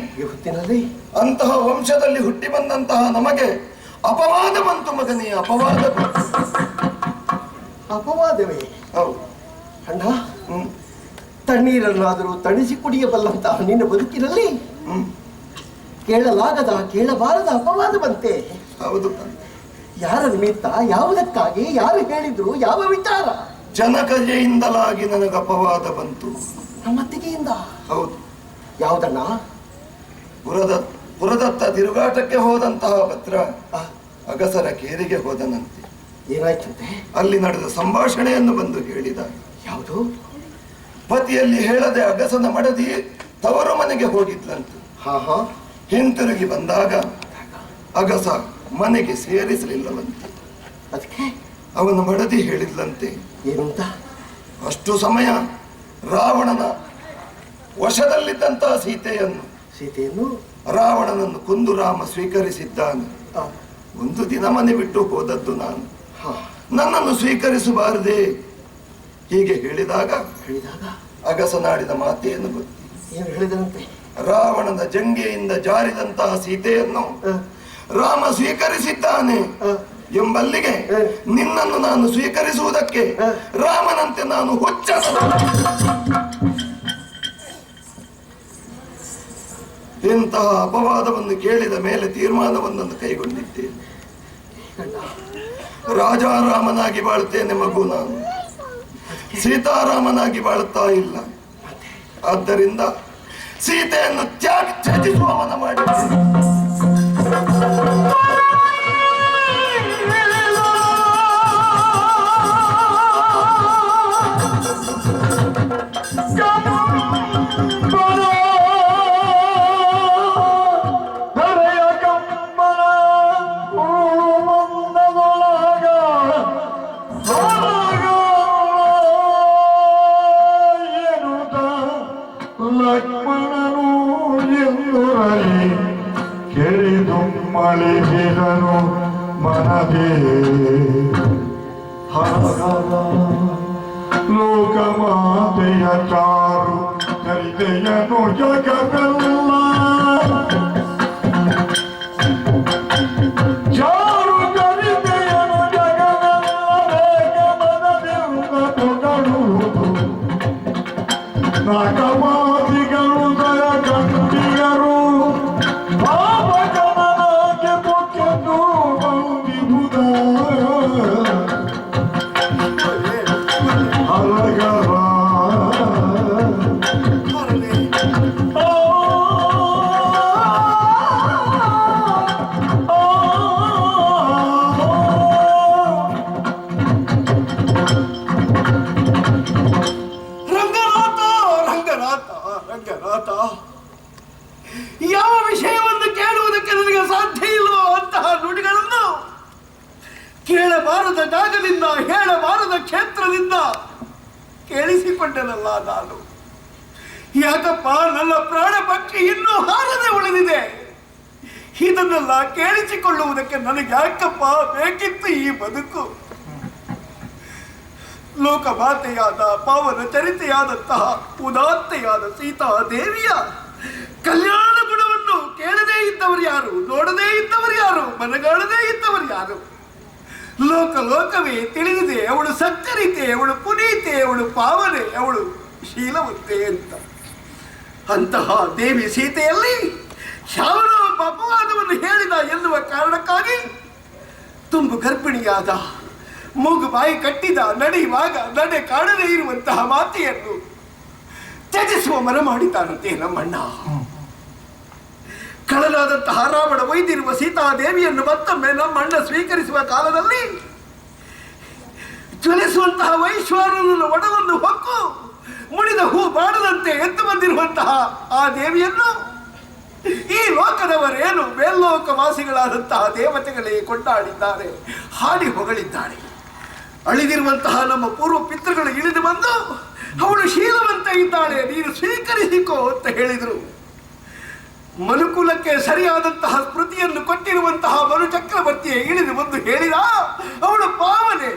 ಅಂತಹ ವಂಶದಲ್ಲಿ ಹುಟ್ಟಿ ಬಂದಂತಹ ನಮಗೆ ಅಪವಾದ ಬಂತು ಮಗನೇ, ಅಪವಾದ. ಅಪವಾದವೇ? ಹೌದು ಅಣ್ಣ. ತಣ್ಣೀರನ್ನಾದರೂ ತಣಿಸಿ ಕುಡಿಯಬಲ್ಲಂತಹ ನಿನ್ನ ಬದುಕಿನಲ್ಲಿ ಕೇಳಲಾಗದ ಕೇಳಬಾರದ ಅಪವಾದ ಬಂತೆ. ಹೌದು. ಯಾರ ನಿಮಿತ್ತ, ಯಾವುದಕ್ಕಾಗಿ, ಯಾರು ಹೇಳಿದ್ರು, ಯಾವ ವಿಚಾರ? ಜನಕಜೆಯಿಂದಲಾಗಿ ನನಗೆ ಅಪವಾದ ಬಂತು. ನಮ್ಮತ್ತಿಗೆಯಿಂದ? ಹೌದು. ಯಾವುದನ್ನ? ಪುರದತ್ತ ತಿರುಗಾಟಕ್ಕೆ ಹೋದಂತಹ ಭದ್ರ ಅಗಸರ ಕೇರಿಗೆ ಹೋದನಂತೆ. ಏನಾಯ್ತಂತೆ? ಅಲ್ಲಿ ನಡೆದ ಸಂಭಾಷಣೆಯನ್ನು ಬಂದು ಹೇಳಿದ. ಯಾವುದು? ಪತಿಯಲ್ಲಿ ಹೇಳದೆ ಅಗಸನ ಮಡದಿ ತವರು ಮನೆಗೆ ಹೋಗಿದ್ಲಂತೆ. ಹಿಂತಿರುಗಿ ಬಂದಾಗ ಅಗಸ ಮನೆಗೆ ಸೇರಿಸಲಿಲ್ಲವಂತೆ. ಅದಕ್ಕೆ ಅವನ ಮಡದಿ ಹೇಳಿದ್ಲಂತೆ, ಏನಂತ? ಅಷ್ಟು ಸಮಯ ರಾವಣನ ವಶದಲ್ಲಿದ್ದಂತಹ ಸೀತೆಯನ್ನು ರಾವಣನನ್ನು ಕೊಂದು ರಾಮ ಸ್ವೀಕರಿಸಿದ್ದಾನೆ. ಒಂದು ದಿನ ಮನೆ ಬಿಟ್ಟು ಹೋದದ್ದು ನಾನು, ನನ್ನನ್ನು ಸ್ವೀಕರಿಸಬಾರದೆ ಹೀಗೆ ಹೇಳಿದಾಗ ಅಗಸನಾಡಿದ ಮಾತೇನು ಗೊತ್ತಿ? ಏನು ಹೇಳಿದಂತೆ? ರಾವಣನ ಜಂಗೆಯಿಂದ ಜಾರಿದಂತಹ ಸೀತೆಯನ್ನು ರಾಮ ಸ್ವೀಕರಿಸಿದ್ದಾನೆ ಎಂಬಲ್ಲಿಗೆ ನಿನ್ನನ್ನು ನಾನು ಸ್ವೀಕರಿಸುವುದಕ್ಕೆ ರಾಮನಂತೆ ನಾನು ಹುಚ್ಚ. ಇಂತಹ ಅಪವಾದವನ್ನು ಕೇಳಿದ ಮೇಲೆ ತೀರ್ಮಾನವೊಂದನ್ನು ಕೈಗೊಂಡಿದ್ದೇನೆ. ರಾಜಾರಾಮನಾಗಿ ಬಾಳುತ್ತೇನೆ ಮಗು, ನಾನು ಸೀತಾರಾಮನಾಗಿ ಬಾಳುತ್ತಾ ಇಲ್ಲ. ಆದ್ದರಿಂದ ಸೀತೆಯನ್ನು ತ್ಯಜಿಸುವವನ ಮಾಡಿದ್ದೇನೆ. ಲಕ್ಷ್ಮಣನು ಎಂದುರಲಿ ಕೆಳಿದು ಮಳಿಸಿದನು ಮನದೇ ಹರಹರ ಲೋಕಮಾತೆಯ ಚಾರು ಚರಿತೆಯನು ಜಗವೆಲ್ಲ ಚಾರು ಚರಿತೆಯನು ಜಗವೆಲ್ಲ ಗಮನದಿಂದ ತೊಗಡುವುದು ನಾಗಮಾದಿಗಳು ದಯ ಗಂಟಿಗರು ಭಾವಗಮನಕ್ಕೆ ಮುಖ್ಯದು ಬಂದಿರುವುದ ಹಲಗರ ಯಾವ ವಿಷಯವನ್ನು ಕೇಳುವುದಕ್ಕೆ ನನಗೆ ಸಾಧ್ಯ ಇಲ್ಲವೋ ಅಂತಹ ನುಡಿಗಳನ್ನು ಕೇಳಬಾರದ ಜಾಗದಿಂದ ಹೇಳಬಾರದ ಕ್ಷೇತ್ರದಿಂದ ಕೇಳಿಸಿಕೊಂಡನಲ್ಲ ನಾನು. ಯಾಕಪ್ಪ, ನನ್ನ ಪ್ರಾಣ ಪಕ್ಷಿ ಇನ್ನೂ ಹಾರದೆ ಉಳಿದಿದೆ. ಇದನ್ನೆಲ್ಲ ಕೇಳಿಸಿಕೊಳ್ಳುವುದಕ್ಕೆ ನನಗೆ ಯಾಕಪ್ಪ ಬೇಕಿತ್ತು ಈ ಬದುಕು? ಲೋಕಮಾತೆಯಾದ ಪಾವನ ಚರಿತೆಯಾದಂತಹ ಉದಾತ್ತೆಯಾದ ಸೀತಾದೇವಿಯ ಕಲ್ಯಾಣ ಗುಣವನ್ನು ಕೇಳದೇ ಇದ್ದವರು ಯಾರು, ನೋಡದೇ ಇದ್ದವರು ಯಾರು, ಮನಗಾಣದೇ ಇದ್ದವರು ಯಾರು? ಲೋಕವೇ ತಿಳಿದಿದೆ ಅವಳು ಸಚ್ಚರಿತೆ, ಅವಳು ಪುನೀತೆ, ಅವಳು ಪಾವನೆ, ಅವಳು ಶೀಲವಂತೆ ಅಂತ. ಅಂತಹ ದೇವಿ ಸೀತೆಯಲ್ಲಿ ಶಾವನ ಒಬ್ಬ ಅಪವಾದವನ್ನು ಹೇಳಿದ ಎನ್ನುವ ಕಾರಣಕ್ಕಾಗಿ ತುಂಬು ಗರ್ಭಿಣಿಯಾದ, ಮೂಗು ಬಾಯಿ ಕಟ್ಟಿದ, ನಡೆಯುವಾಗ ನಡೆ ಕಾಣದೇ ಇರುವಂತಹ ಮಾತೆಯನ್ನು ತ್ಯಜಿಸುವ ಮನ ಮಾಡಿದ್ದಾನಂತೆ ನಮ್ಮಣ್ಣ. ಕಳಲಾದಂತಹ ರಾವಣ ಒಯ್ದಿರುವ ಸೀತಾದೇವಿಯನ್ನು ಮತ್ತೊಮ್ಮೆ ನಮ್ಮಣ್ಣ ಸ್ವೀಕರಿಸುವ ಕಾಲದಲ್ಲಿ ಜ್ವಲಿಸುವಂತಹ ವೈಶ್ವಾನರನ್ನು ಒಡವನ್ನು ಹೊಕ್ಕು ಮುಡಿದ ಹೂ ಬಾಡದಂತೆ ಎದ್ದು ಬಂದಿರುವಂತಹ ಆ ದೇವಿಯನ್ನು ಈ ಲೋಕದವರೇನು ಮೇಲ್ಲೋಕವಾಸಿಗಳಾದಂತಹ ದೇವತೆಗಳೇ ಕೊಂಡಾಡಿದ್ದಾರೆ, ಹಾಡಿ ಹೊಗಳಿದ್ದಾರೆ. ಅಳಿದಿರುವಂತಹ ನಮ್ಮ ಪೂರ್ವ ಪಿತೃಗಳು ಇಳಿದು ಬಂದು ಅವಳು ಶೀಲವಂತ ಇದ್ದಾಳೆ, ನೀನು ಸ್ವೀಕರಿಸಿಕೋ ಅಂತ ಹೇಳಿದರು. ಮನುಕುಲಕ್ಕೆ ಸರಿಯಾದಂತಹ ಸ್ಮೃತಿಯನ್ನು ಕೊಟ್ಟಿರುವಂತಹ ಮನು ಚಕ್ರವರ್ತಿಯೇ ಇಳಿದು ಬಂದು ಹೇಳಿದ, ಅವಳು ಪಾವನೆ,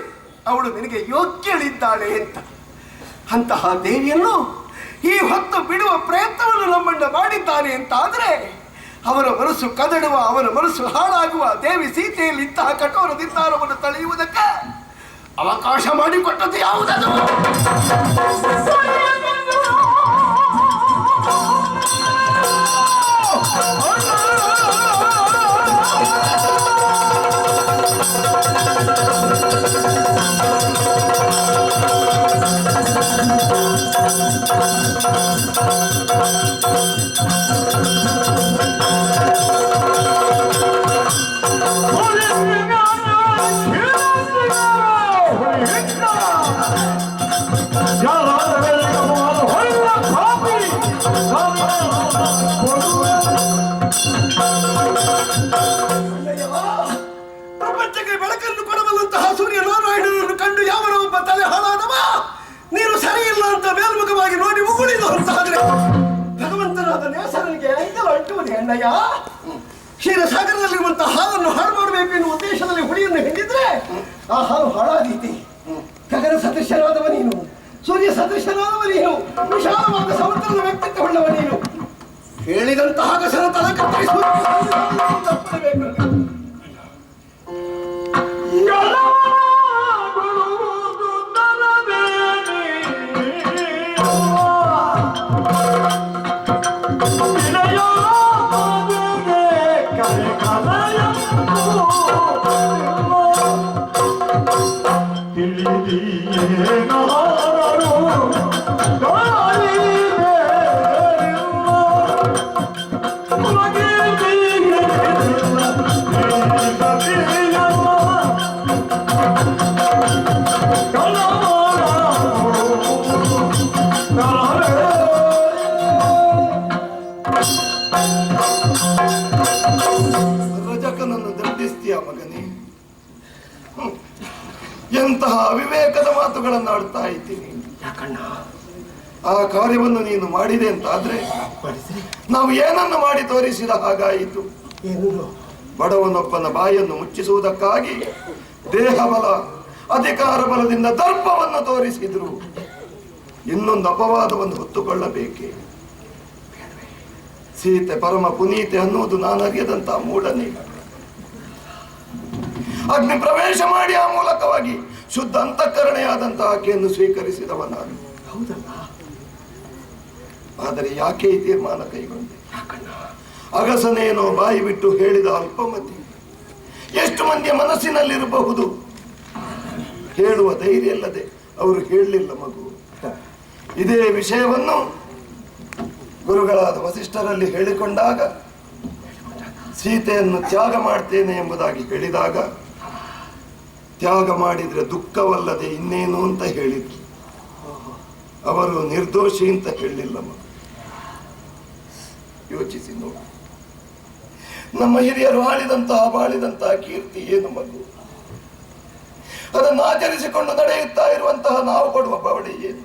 ಅವಳು ನಿನಗೆ ಯೋಗ್ಯಳಿದ್ದಾಳೆ ಅಂತ. ಅಂತಹ ದೇವಿಯನ್ನು ಈ ಹೊತ್ತು ಬಿಡುವ ಪ್ರಯತ್ನವನ್ನು ನಮ್ಮಣ್ಣ ಮಾಡಿದ್ದಾನೆ ಅಂತ ಆದರೆ ಅವನ ಮನಸ್ಸು ಕದಡುವ, ಅವನ ಮನಸ್ಸು ಹಾಳಾಗುವ ದೇವಿ ಸೀತೆಯಲ್ಲಿ ಇಂತಹ ಕಠೋರ ನಿರ್ಧಾರವನ್ನು ತಳೆಯುವುದಕ್ಕೆ ಅವಕಾಶ ಮಾಡಿಕೊಟ್ಟದ್ದು ಯಾವುದದು? ಪ್ರಪಂಚಕ್ಕೆ ಬೆಳಕನ್ನು ಕೊಡಬಲ್ಲಂತಹ ಸೂರ್ಯನಾರಾಯಣನನ್ನು ಕಂಡು ಯಾವನ ಒಬ್ಬ ತಲೆ ಹಾಳಾದವ ನೀನು ಸರಿ ಇಲ್ಲ ಅಂತ ಮೇಲ್ಮುಖವಾಗಿ ನೋಡಿ ಉಗುಳಿದು ಅಂತಾದ್ರೆ ಭಗವಂತನಾದ ನೇಸರನಿಗೆ ಐದಲು ಅಂಟುವುದೇ ಅಣ್ಣಯ್ಯ? ಕ್ಷೀರಸಾಗರದಲ್ಲಿರುವಂತಹ ಹಾಲನ್ನು ಹಾಳು ಮಾಡಬೇಕು ಎನ್ನುವ ಉದ್ದೇಶದಲ್ಲಿ ಹುಳಿಯನ್ನು ಹಿಂಡಿದ್ರೆ ಆ ಹಾಲು ಹಾಳಾದೀತಿ. ಗಗನ ಸದೃಶ್ಯನಾದವ ನೀನು, ಸೂರ್ಯ ಸದೃಶ್ಯನಾದವ ನೀನು, ವಿಶಾಲವಾದ ಸಮುದ್ರದ ವ್ಯಕ್ತಿತ್ವವುಳ್ಳವ ನೀನು. ಹೇಳಿದಂತಹ ಕಸರ ತಲೆ ಕತ್ತರಿಸುವ ರಜಕನನ್ನು ದಂಡಿಸ್ತೀಯ ಮಗನೇ? ಎಂತಹ ಅವಿವೇಕದ ಮಾತುಗಳನ್ನು ಆಡ್ತಾ ಇದ್ದೀನಿ. ಆ ಕಾರ್ಯವನ್ನು ನೀನು ಮಾಡಿದೆ ಅಂತಾದ್ರೆ ನಾವು ಏನನ್ನು ಮಾಡಿ ತೋರಿಸಿದ ಹಾಗಾಯಿತು. ಬಡವನೊಬ್ಬನ ಬಾಯನ್ನು ಮುಚ್ಚಿಸುವುದಕ್ಕಾಗಿ ದೇಹ ಬಲ ಅಧಿಕಾರ ಬಲದಿಂದ ದರ್ಪವನ್ನು ತೋರಿಸಿದ್ರು. ಇನ್ನೊಂದು ಅಪವಾದವನ್ನು ಹೊತ್ತುಕೊಳ್ಳಬೇಕೆ? ಸೀತೆ ಪರಮ ಪುನೀತೆ ಅನ್ನುವುದು ನಾನು ಅರಿಯದಂತಹ ಮೂಢನೆ. ಅಗ್ನಿ ಪ್ರವೇಶ ಮಾಡಿ ಆ ಮೂಲಕವಾಗಿ ಶುದ್ಧ ಅಂತಃಕರಣೆಯಾದಂತಹ ಆಕೆಯನ್ನು ಸ್ವೀಕರಿಸಿದವ ನಾನು. ಆದರೆ ಯಾಕೆ ಈ ತೀರ್ಮಾನ ಕೈಗೊಂಡೆ? ಅಗಸನೇನೋ ಬಾಯಿ ಬಿಟ್ಟು ಹೇಳಿದ ಅಲ್ಪಮತಿ ಎಷ್ಟು ಮಂದಿಯ ಮನಸ್ಸಿನಲ್ಲಿರಬಹುದು? ಹೇಳುವ ಧೈರ್ಯ ಇಲ್ಲದೆ ಅವರು ಹೇಳಲಿಲ್ಲ. ಮಗು, ಇದೇ ವಿಷಯವನ್ನು ಗುರುಗಳಾದ ವಸಿಷ್ಠರಲ್ಲಿ ಹೇಳಿಕೊಂಡಾಗ ಸೀತೆಯನ್ನು ತ್ಯಾಗ ಮಾಡ್ತೇನೆ ಎಂಬುದಾಗಿ ಹೇಳಿದಾಗ ತ್ಯಾಗ ಮಾಡಿದ್ರೆ ದುಃಖವಲ್ಲದೆ ಇನ್ನೇನು ಅಂತ ಹೇಳಿದ್ರು. ಅವರು ನಿರ್ದೋಷಿ ಅಂತ ಹೇಳಲಿಲ್ಲ. ಮಗು, ಯೋಚಿಸಿ ನೋಡಿ. ನಮ್ಮ ಹಿರಿಯರು ಬಾಳಿದಂತಹ ಕೀರ್ತಿ ಏನು ಮಗು? ಅದನ್ನು ಆಚರಿಸಿಕೊಂಡು ನಡೆಯುತ್ತಾ ಇರುವಂತಹ ನಾವು ಕೊಡುವ ಬವಣೆ ಏನು?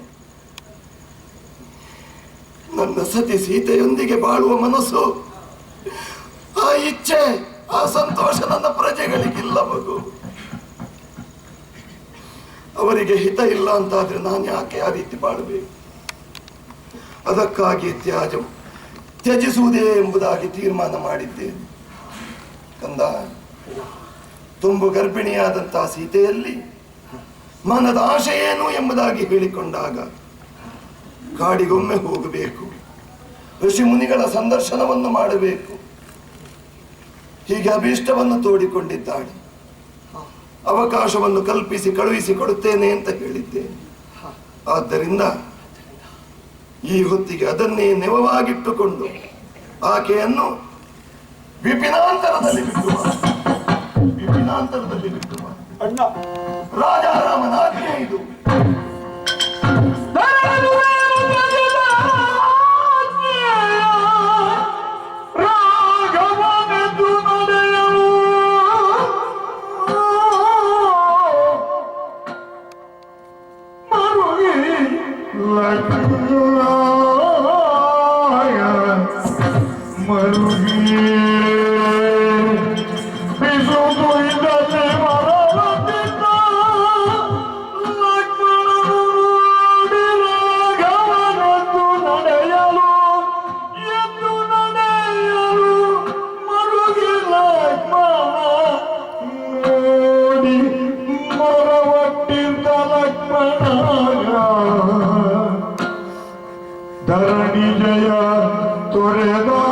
ನನ್ನ ಸತಿ ಸೀತೆಯೊಂದಿಗೆ ಬಾಳುವ ಮನಸ್ಸು, ಆ ಇಚ್ಛೆ, ಆ ಸಂತೋಷ ನನ್ನ ಪ್ರಜೆಗಳಿಗಿಲ್ಲ ಮಗು. ಅವರಿಗೆ ಹಿತ ಇಲ್ಲ ಅಂತಾದ್ರೆ ನಾನು ಯಾಕೆ ಆ ರೀತಿ ಬಾಳಬೇಕು? ಅದಕ್ಕಾಗಿ ತ್ಯಜಿಸುವುದೇ ಎಂಬುದಾಗಿ ತೀರ್ಮಾನ ಮಾಡಿದ್ದೇನೆ. ಕಂದ, ತುಂಬು ಗರ್ಭಿಣಿಯಾದಂತಹ ಸೀತೆಯಲ್ಲಿ ಮನದ ಆಶೆ ಏನು ಎಂಬುದಾಗಿ ಹೇಳಿಕೊಂಡಾಗ ಕಾಡಿಗೊಮ್ಮೆ ಹೋಗಬೇಕು, ಋಷಿ ಮುನಿಗಳ ಸಂದರ್ಶನವನ್ನು ಮಾಡಬೇಕು, ಹೀಗೆ ಅಭೀಷ್ಟವನ್ನು ತೋಡಿಕೊಂಡಿದ್ದಾಳೆ. ಅವಕಾಶವನ್ನು ಕಲ್ಪಿಸಿ ಕಳುಹಿಸಿಕೊಡುತ್ತೇನೆ ಅಂತ ಹೇಳಿದ್ದೇನೆ. ಆದ್ದರಿಂದ ಈ ಹೊತ್ತಿಗೆ ಅದನ್ನೇ ನೆವವಾಗಿಟ್ಟುಕೊಂಡು ಆಕೆಯನ್ನು ವಿಪಿನಾಂತರದಲ್ಲಿ ಬಿಟ್ಟು ಅಣ್ಣ, ರಾಜಾರಾಮನ ಆಜ್ಞೆ ಇದು. ರಾಘವನೆಂದು ನಡೆಯಲು ಮರುಗಿ ಮರುಗಿ ಬಿಸುವುದು ಇಲ್ಲದೆ ಮರವತ್ತಿದ್ದ ಲಕ್ಷ್ಮಣನು ನೋಡಿ ರಾಘವನೆಂದು ನಡೆಯಲು ಎಂದು ನಡೆಯಲು ಮರುಗಿ ಲಕ್ಷ್ಮಣ ನೋಡಿ ಮರವಟ್ಟಿದ್ದ ಲಕ್ಷ್ಮಣ ಧರಣಿ ಜಯ ತೊರೆದಾದರು,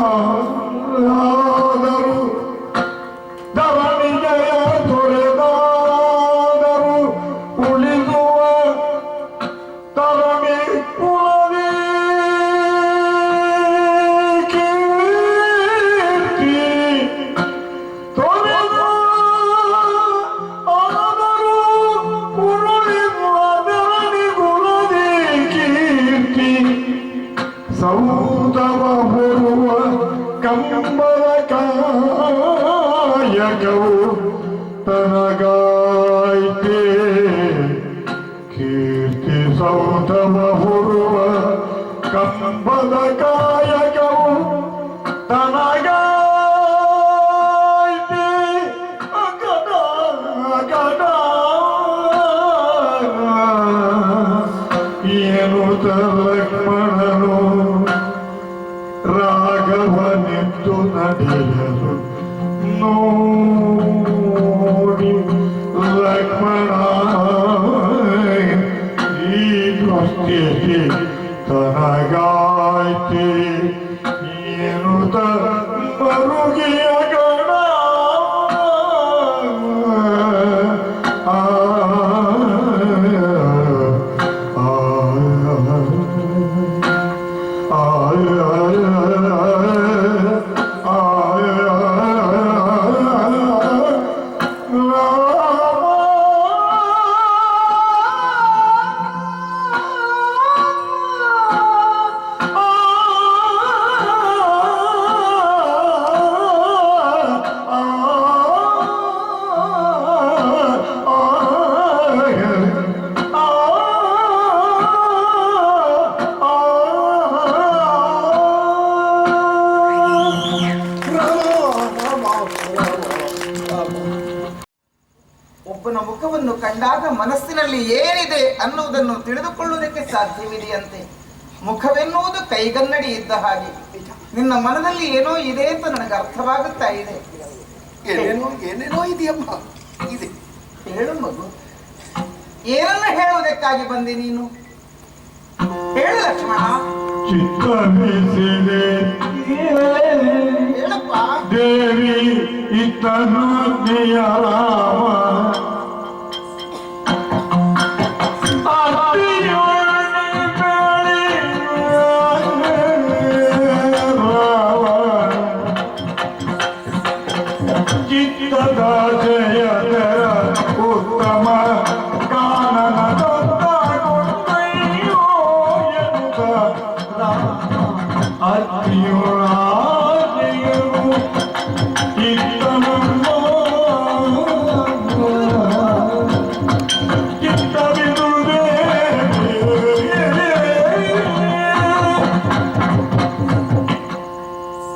ಧರಣಿ ಜಯ ತೊರೆದಾದರು ಉಳಿದುವ ತರಣಿ ಕುಳದಿ ಕೀರ್ತಿ ತೊರೆದ ಆದರೂ ಉರುಳಿದುವ ಧರಣಿ ಕುಳದಿ ಕೀರ್ತಿ ಸೌದವ ಹೊರುವ ಕಂಬದ ಕಾಯಕವು ತನಗಾಯ್ತೆ ಕೀರ್ತಿ ಸೌದವ ಹೊರುವ ಕಂಬದ ಕಾಯಕವು ತನಗಾಯ್ತೆ ಅಗಡ ಅಗಡ ಏನು ಲಕ್ಷ್ಮಣನು ರಾಘವನೆಂದು ನಡೆಯಲು ನೋಡಿ ಲಕ್ಷ್ಮಣ ಈ ದೃಷ್ಟಿಗೆ ತನಗಾಯ್ತೆ ಏನು ಮರುಗಿಯ ಗಣ ಮುಖವನ್ನು ಕಂಡಾಗ ಮನಸ್ಸಿನಲ್ಲಿ ಏನಿದೆ ಅನ್ನುವುದನ್ನು ತಿಳಿದುಕೊಳ್ಳುವುದಕ್ಕೆ ಸಾಧ್ಯವಿದೆಯಂತೆ. ಮುಖವೆನ್ನುವುದು ಕೈಗನ್ನಡಿ ಇದ್ದ ಹಾಗೆ. ನಿನ್ನ ಮನದಲ್ಲಿ ಏನೋ ಇದೆ ಅಂತ ನನಗೆ ಅರ್ಥವಾಗುತ್ತಾ ಇದೆ. ಏನೇನೋ ಇದೆಯಮ್ಮ, ಇದೆ. ಹೇಳು ಮಗು, ಏನನ್ನ ಹೇಳುವುದಕ್ಕಾಗಿ ಬಂದೆ ನೀನು? ಹೇಳು ಲಕ್ಷ್ಮಣ. ಚಿತ್ತವಿಸಿದೆ ಹೇಳಪ್ಪ. ದೇವಿ ಇತನು ಚಿತ್ತದ ಜಯದ ಉತ್ತಮ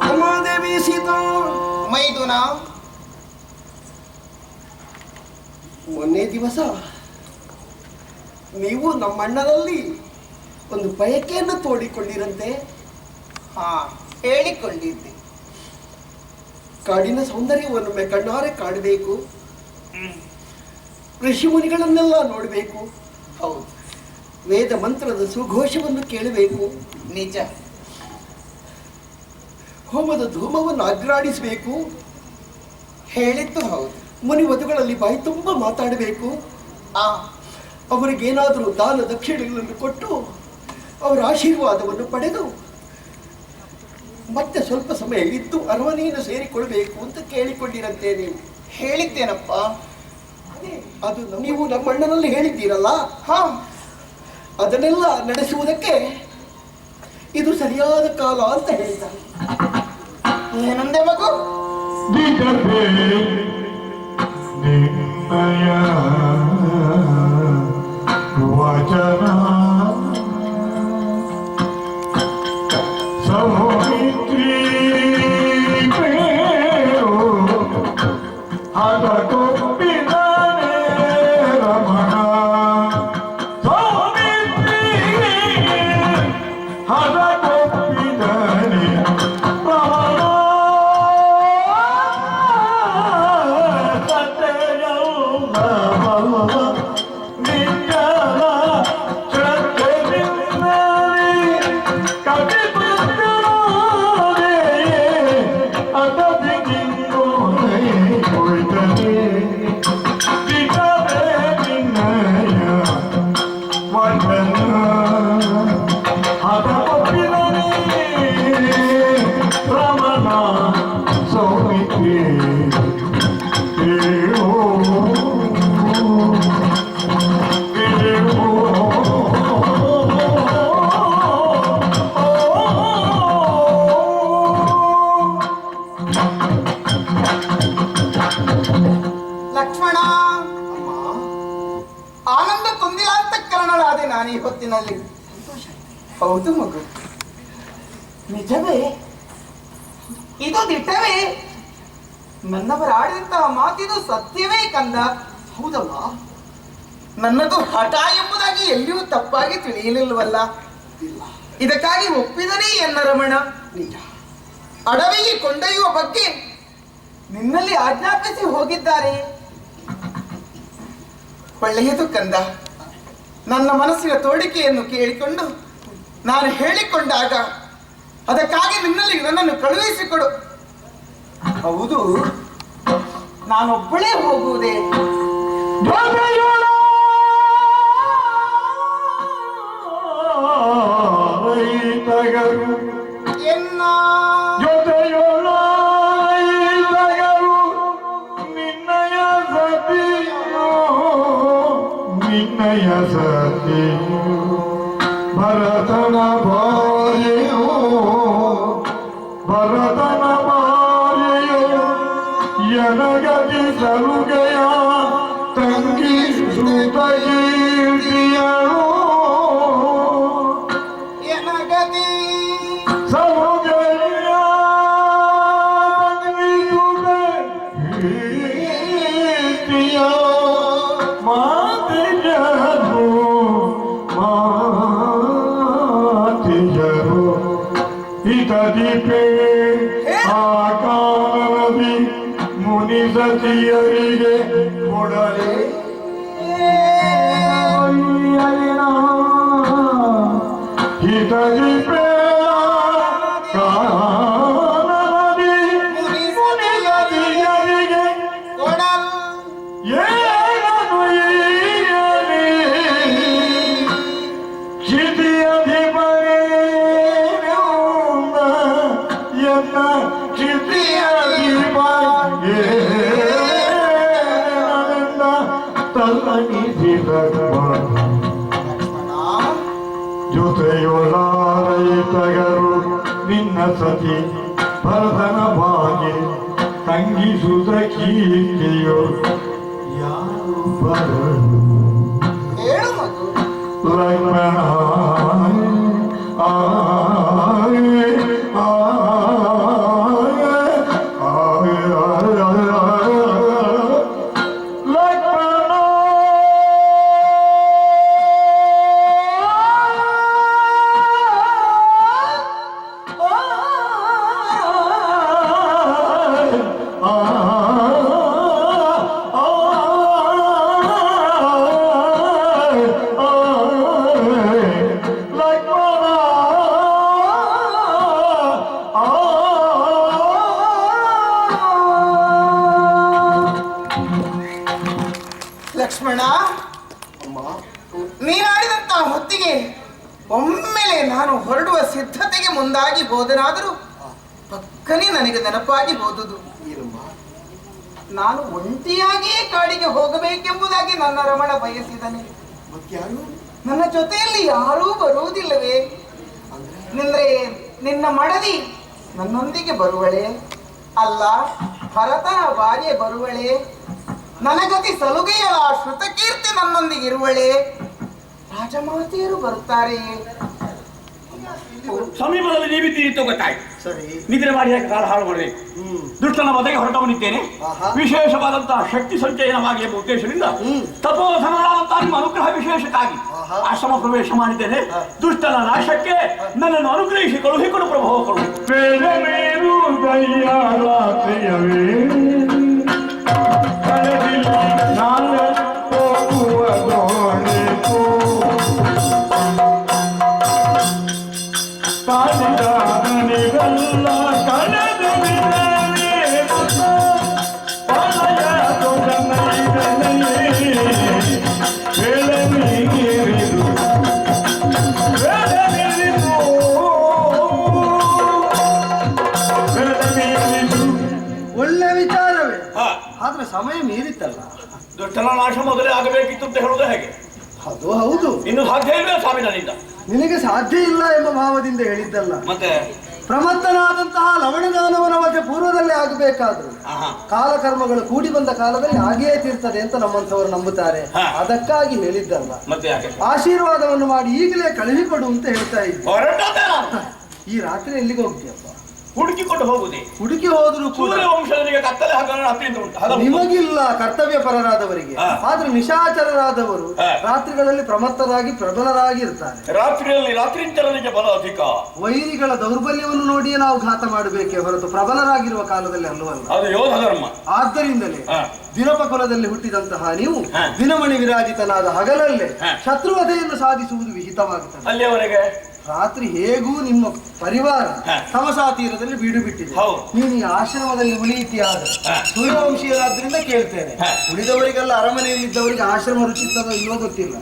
ಉಮಾದೇವಿ ಸೀತಾ ಮೈದುನ, ಮೊನ್ನೆ ದಿವಸ ನೀವು ನಮ್ಮಣ್ಣನಲ್ಲಿ ಒಂದು ಬಯಕೆಯನ್ನು ತೋಡಿಕೊಂಡಿರಂತೆ. ಹಾ, ಹೇಳಿಕೊಂಡಿದ್ದೆ. ಕಾಡಿನ ಸೌಂದರ್ಯವನ್ನೊಮ್ಮೆ ಕಣ್ಣಾರೆ ಕಾಣಬೇಕು, ಋಷಿಮುನಿಗಳನ್ನೆಲ್ಲ ನೋಡಬೇಕು, ಹೌದು, ವೇದ ಮಂತ್ರದ ಸುಘೋಷವನ್ನು ಕೇಳಬೇಕು, ನಿಜ. ಹೋಮದ ಧೂಮವನ್ನು ಅಗ್ರಾಡಿಸಬೇಕು, ಹೇಳಿದ್ದು ಹೌದು. ಮುನಿವಧುಗಳಲ್ಲಿ ಬಾಯಿ ತುಂಬ ಮಾತಾಡಬೇಕು, ಆ ಅವರಿಗೇನಾದರೂ ದಾನ ದಕ್ಷಿಣೆಗಳನ್ನು ಕೊಟ್ಟು ಅವರ ಆಶೀರ್ವಾದವನ್ನು ಪಡೆದು ಮತ್ತೆ ಸ್ವಲ್ಪ ಸಮಯ ಇದ್ದು ಅರಮನೆಯನ್ನು ಸೇರಿಕೊಳ್ಬೇಕು ಅಂತ ಕೇಳಿಕೊಂಡಿರಂತೆ. ನೀವು ಹೇಳಿದ್ದೇನಪ್ಪ. ಅದು ನೀವು ನಮ್ಮಣ್ಣನಲ್ಲಿ ಹೇಳಿದ್ದೀರಲ್ಲ, ಹಾ, ಅದನ್ನೆಲ್ಲ ನಡೆಸುವುದಕ್ಕೆ ಇದು ಸರಿಯಾದ ಕಾಲ ಅಂತ ಹೇಳ್ತಾರೆ. ಏನಂದೆ ಮಗು? ದಿಗದೆ ನಿನ್ನಯ ವಚನ ಸೌಮಿತ್ರಿ ಬೇರು ಹದಗೊಪ್ಪಿದನೆ ರಮಣ ಸೌಮಿತ್ರಿ ಹದಗೊಪ್ಪಿದನೆ ರಮಣ ಲಕ್ಷ್ಮಣ, ಆನಂದ ತುಂದಿಲ್ಲ ಅಂತ ಕಾರಣಳಾದೆ ನಾನು ಈ ಹೊತ್ತಿನಲ್ಲಿ. ಹೌದು ಮಗು, ನಿಜವೇ, ಇದು ದಿಟ್ಟವೇ. ನನ್ನವರ ಆಡಿದಂತಹ ಮಾತಿದು ಸತ್ಯವೇ ಕಂದ. ಹೌದಲ್ಲ, ನನ್ನದು ಹಠ ಎಂಬುದಾಗಿ ಎಲ್ಲಿಯೂ ತಪ್ಪಾಗಿ ತಿಳಿಯಲಿಲ್ವಲ್ಲ. ಇದಕ್ಕಾಗಿ ಒಪ್ಪಿದನೇ ಎನ್ನ ರಮಣ. ನಿಜ. ಅಡವಿಗೆ ಕೊಂಡೊಯ್ಯುವ ಬಗ್ಗೆ ನಿನ್ನಲ್ಲಿ ಆಜ್ಞಾಪಿಸಿ ಹೋಗಿದ್ದಾರೆ. ಒಳ್ಳೆಯದು ಕಂದ. ನನ್ನ ಮನಸ್ಸಿನ ತೋಡಿಕೆಯನ್ನು ಕೇಳಿಕೊಂಡು ನಾನು ಹೇಳಿಕೊಂಡಾಗ ಅದಕ್ಕಾಗಿ ನಿನ್ನಲ್ಲಿ ನನ್ನನ್ನು ಕಳುಹಿಸಿಕೊಡು. ಹೌದು, ನಾನೊಬ್ಬಳೇ ಹೋಗುವುದೇ? ಎನ್ನ ನಿನ್ನಯ ಸತಿಯು ಭರತನ ಭಾರ್ಯೆಯೋ ಭರತನ ಭಾರ್ಯೆಯೋ ಎನಗತಿ ಸಲುಗೆಯ ತಂಗಿ ಸುತಗೀರ್ತಿಯಳು ಎನಗತಿ ಸಲುಗೆಯ ತಂಗಿ ಸುತಗೀರ್ತಿಯ ಮುನಿ ಸತಿಯರಿಗೆ ಕೊಡಲೇ ಹಿತಗಿ ಪ್ರೇಮ ಕಾನದಿ ಮುನಿ ಸತಿಯರಿಗೆ ಏನನು ಈಯಲಿ ಕ್ಷಿತಿಯಧಿಪರೇನ ಎನ್ನ ಕ್ಷಿತಿಯಧಿಪರೇನ ತಲ್ಲನಿಸಿದ ಜೊತೆಯೊಳಾರೈತಗರು ನಿನ್ನ ಸತಿ ಭರತನ ಬಾಗೆ ತಂಗಿಸುತ್ತ ಕೀರ್ತಿಯೋ ಯಾರು ಬರಲು ಹೇಳು ಮಗು. ಲಕ್ಷ್ಮಣ ಲಕ್ಷ್ಮಣ, ನೀನಾಡಿದಂತಹ ಹೊತ್ತಿಗೆ ಒಮ್ಮೆಲೆ ನಾನು ಹೊರಡುವ ಸಿದ್ಧತೆಗೆ ಮುಂದಾಗಿ ಹೋದನಾದರೂ ಪಕ್ಕನೆ ನನಗೆ ನೆನಪಾಗಿ ಹೋದುದು. ನಾನು ಒಂಟಿಯಾಗಿಯೇ ಕಾಡಿಗೆ ಹೋಗಬೇಕೆಂಬುದಾಗಿ ನನ್ನ ರಮಣ ಬಯಸಿದನೆ. ನನ್ನ ಜೊತೆಯಲ್ಲಿ ಯಾರೂ ಬರುವುದಿಲ್ಲವೇ? ಅಂದ್ರೆ ನಿನ್ನ ಮಡದಿ ನನ್ನೊಂದಿಗೆ ಬರುವಳೆ? ಅಲ್ಲ, ಭರತನ ಭಾರ್ಯೆ ಬರುವಳೆ? ನನಗತಿ ಸಲುಗೆಯಳ ಶ್ರುತಕೀರ್ತಿ ನನ್ನೊಂದಿಗೆ ಇರುವಳೆ? ರಾಜಮಾತೆಯರು ಬರುತ್ತಾರೆಯೇ? ಸಮೀಪದಲ್ಲಿ ನೀವಿದ್ದೀರಿ ಗೊತ್ತಾಯ್ತು. ಸರಿ, ನಿದ್ರೆ ಮಾಡಿ ಕಾಲ ಹಾಳು ಮಾಡಬೇಕು. ದುಷ್ಟನ ವಧೆಗೆ ಹೊರಟವನಿದ್ದೇನೆ. ವಿಶೇಷವಾದಂತಹ ಶಕ್ತಿ ಸಂಚಯನವಾಗಿ ಎಂಬ ಉದ್ದೇಶದಿಂದ ತಪೋಧನರಾದಂತಹ ನಿಮ್ಮ ಅನುಗ್ರಹ ವಿಶೇಷಕ್ಕಾಗಿ ಆಶ್ರಮ ಪ್ರವೇಶ ಮಾಡಿದ್ದೇನೆ. ದುಷ್ಟನ ನಾಶಕ್ಕೆ ನನ್ನನ್ನು ಅನುಗ್ರಹಿಸಿ ಕಳುಹಿಕೊಡು ಪ್ರಭೋ ಕೊಡು. ಬೇರು ದಯ್ಯಾರಾತ್ರಿಯವೇ ಕಳೆದಿಲ್ಲ ನಾನು ಹೋಗುವ ದೋಣಿತು ತಾನಿದಾನಿಗಲ್ಲ ಕಳೆದ ಪಲಯ ದೊಡ್ಡನೈದನೆಯೇ ಬೆಳೆ ಮೀರಿದು ಒಳ್ಳೆ ವಿಚಾರವೇ. ಆದ್ರೆ ಸಮಯ ಮೀರಿತ್ತಲ್ಲ. ದುಷ್ಟನ ನಾಶ ಮೊದಲೇ ಆಗಬೇಕಿತ್ತು ಅಂತ ಹೇಳುವುದು ಹೇಗೆ? ಅದು ಹೌದು. ಇನ್ನು ಸಾಧ್ಯ ಇಲ್ಲವೇ ಸ್ವಾಮಿ ನನ್ನಿಂದ? ನಿನಗೆ ಸಾಧ್ಯ ಇಲ್ಲ ಎಂಬ ಭಾವದಿಂದ ಹೇಳಿದ್ದಲ್ಲ. ಮತ್ತೆ ಪ್ರಮತ್ತನಾದಂತಹ ಲವಣದಾನವನ ವಧೆ ಪೂರ್ವದಲ್ಲೇ ಆಗಬೇಕಾದ್ರು ಕಾಲಕರ್ಮಗಳು ಕೂಡಿ ಬಂದ ಕಾಲದಲ್ಲಿ ಹಾಗೆಯೇ ತೀರ್ತದೆ ಅಂತ ನಮ್ಮಂಥವರು ನಂಬುತ್ತಾರೆ. ಅದಕ್ಕಾಗಿ ಹೇಳಿದ್ದಲ್ಲ. ಮತ್ತೆ ಯಾಕೆ? ಆಶೀರ್ವಾದವನ್ನು ಮಾಡಿ ಈಗಲೇ ಕಳುಹಿಕೊಡು ಅಂತ ಹೇಳ್ತಾ ಇದ್ದೆ. ಹೊರಟದೆ ನಾನು. ಈ ರಾತ್ರಿ ಎಲ್ಲಿಗೆ ಹೋಗ್ತೀಯಪ್ಪ? ಹುಡುಕಿಕೊಂಡು ಹೋಗುದೇ. ಹುಡುಕಿ ಹೋದ್ರು ಕೂಡ ಸೂರ್ಯವಂಶದವರಿಗೆ ಕತ್ತಲೆ ಹಾಕಲು ಅತ್ಯಂತ ಉಂಟು. ನಿಮಗಿಲ್ಲ ಕರ್ತವ್ಯ ಪರರಾದವರಿಗೆ. ಆದ್ರೆ ನಿಶಾಚರರಾದವರು ರಾತ್ರಿಗಳಲ್ಲಿ ಪ್ರಮತ್ತರಾಗಿ ಪ್ರಬಲರಾಗಿ ಇರ್ತಾರೆ. ರಾತ್ರಿಯಲ್ಲಿ ರಾತ್ರಿಂಚರನಿಗೆ ಬಲ ಅಧಿಕ. ವೈರಿಗಳ ದೌರ್ಬಲ್ಯವನ್ನು ನೋಡಿಯೇ ನಾವು ಘಾತ ಮಾಡಬೇಕೇ ಹೊರತು ಪ್ರಬಲರಾಗಿರುವ ಕಾಲದಲ್ಲಿ ಅಲ್ಲವಲ್ಲ. ಅದು ಯೋಧ ಧರ್ಮ. ಆದ್ದರಿಂದಲೇ ದಿನಪಕುಲದಲ್ಲಿ ಹುಟ್ಟಿದಂತಹ ನೀವು ದಿನಮಣಿ ವಿರಾಜಿತನಾದ ಹಗಲಲ್ಲೇ ಶತ್ರುವಧೆಯನ್ನು ಸಾಧಿಸುವುದು ವಿಹಿತವಾಗುತ್ತದೆ. ಅಲ್ಲಿಯವರೆಗೆ ರಾತ್ರಿ ಹೇಗೂ ನಿಮ್ಮ ಪರಿವಾರ ತಮಸಾ ತೀರದಲ್ಲಿ ಬೀಡು ಬಿಟ್ಟಿದೆ. ನೀನು ಈ ಆಶ್ರಮದಲ್ಲಿ ಉಳಿಯಿತಿಯಾದ ಸೂರ್ಯವಂಶೀಯರಾದ್ರಿಂದ ಕೇಳ್ತೇನೆ. ಉಳಿದವರಿಗೆಲ್ಲ ಅರಮನೆಯಲ್ಲಿದ್ದವರಿಗೆ ಆಶ್ರಮ ರುಚಿತ್ತದೋ ಇಲ್ಲೋ ಗೊತ್ತಿಲ್ಲ.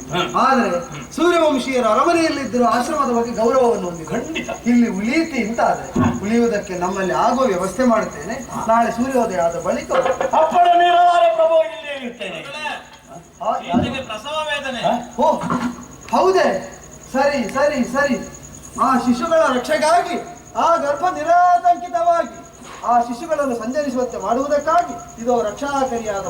ಆದ್ರೆ ಸೂರ್ಯವಂಶೀಯರ ಅರಮನೆಯಲ್ಲಿದ್ದರೂ ಆಶ್ರಮದ ಬಗ್ಗೆ ಗೌರವವನ್ನು ಹೊಂದಿದೆ. ಖಂಡಿತ ಇಲ್ಲಿ ಉಳಿಯಿತಿ ಅಂತ ಆದ್ರೆ ಉಳಿಯುವುದಕ್ಕೆ ನಮ್ಮಲ್ಲಿ ಆಗುವ ವ್ಯವಸ್ಥೆ ಮಾಡುತ್ತೇನೆ. ನಾಳೆ ಸೂರ್ಯೋದಯ ಆದ ಬಳಿಕ ಅಪ್ಪಳ ನೀರಾರ ಪ್ರಭು ಇಲ್ಲೇ ಇರ್ತೇನೆ. ಪ್ರಸವ ವೇದನೆ. ಓ ಹೌದೇ? ಸರಿ ಸರಿ ಸರಿ. ಆ ಶಿಶುಗಳ ರಕ್ಷೆಗಾಗಿ ಆ ಗರ್ಭ ನಿರಾತಂಕಿತವಾಗಿ ಆ ಶಿಶುಗಳನ್ನು ಸಂಚರಿಸುವಂತೆ ಮಾಡುವುದಕ್ಕಾಗಿ ಇದು ರಕ್ಷಾಕಾರಿಯಾದ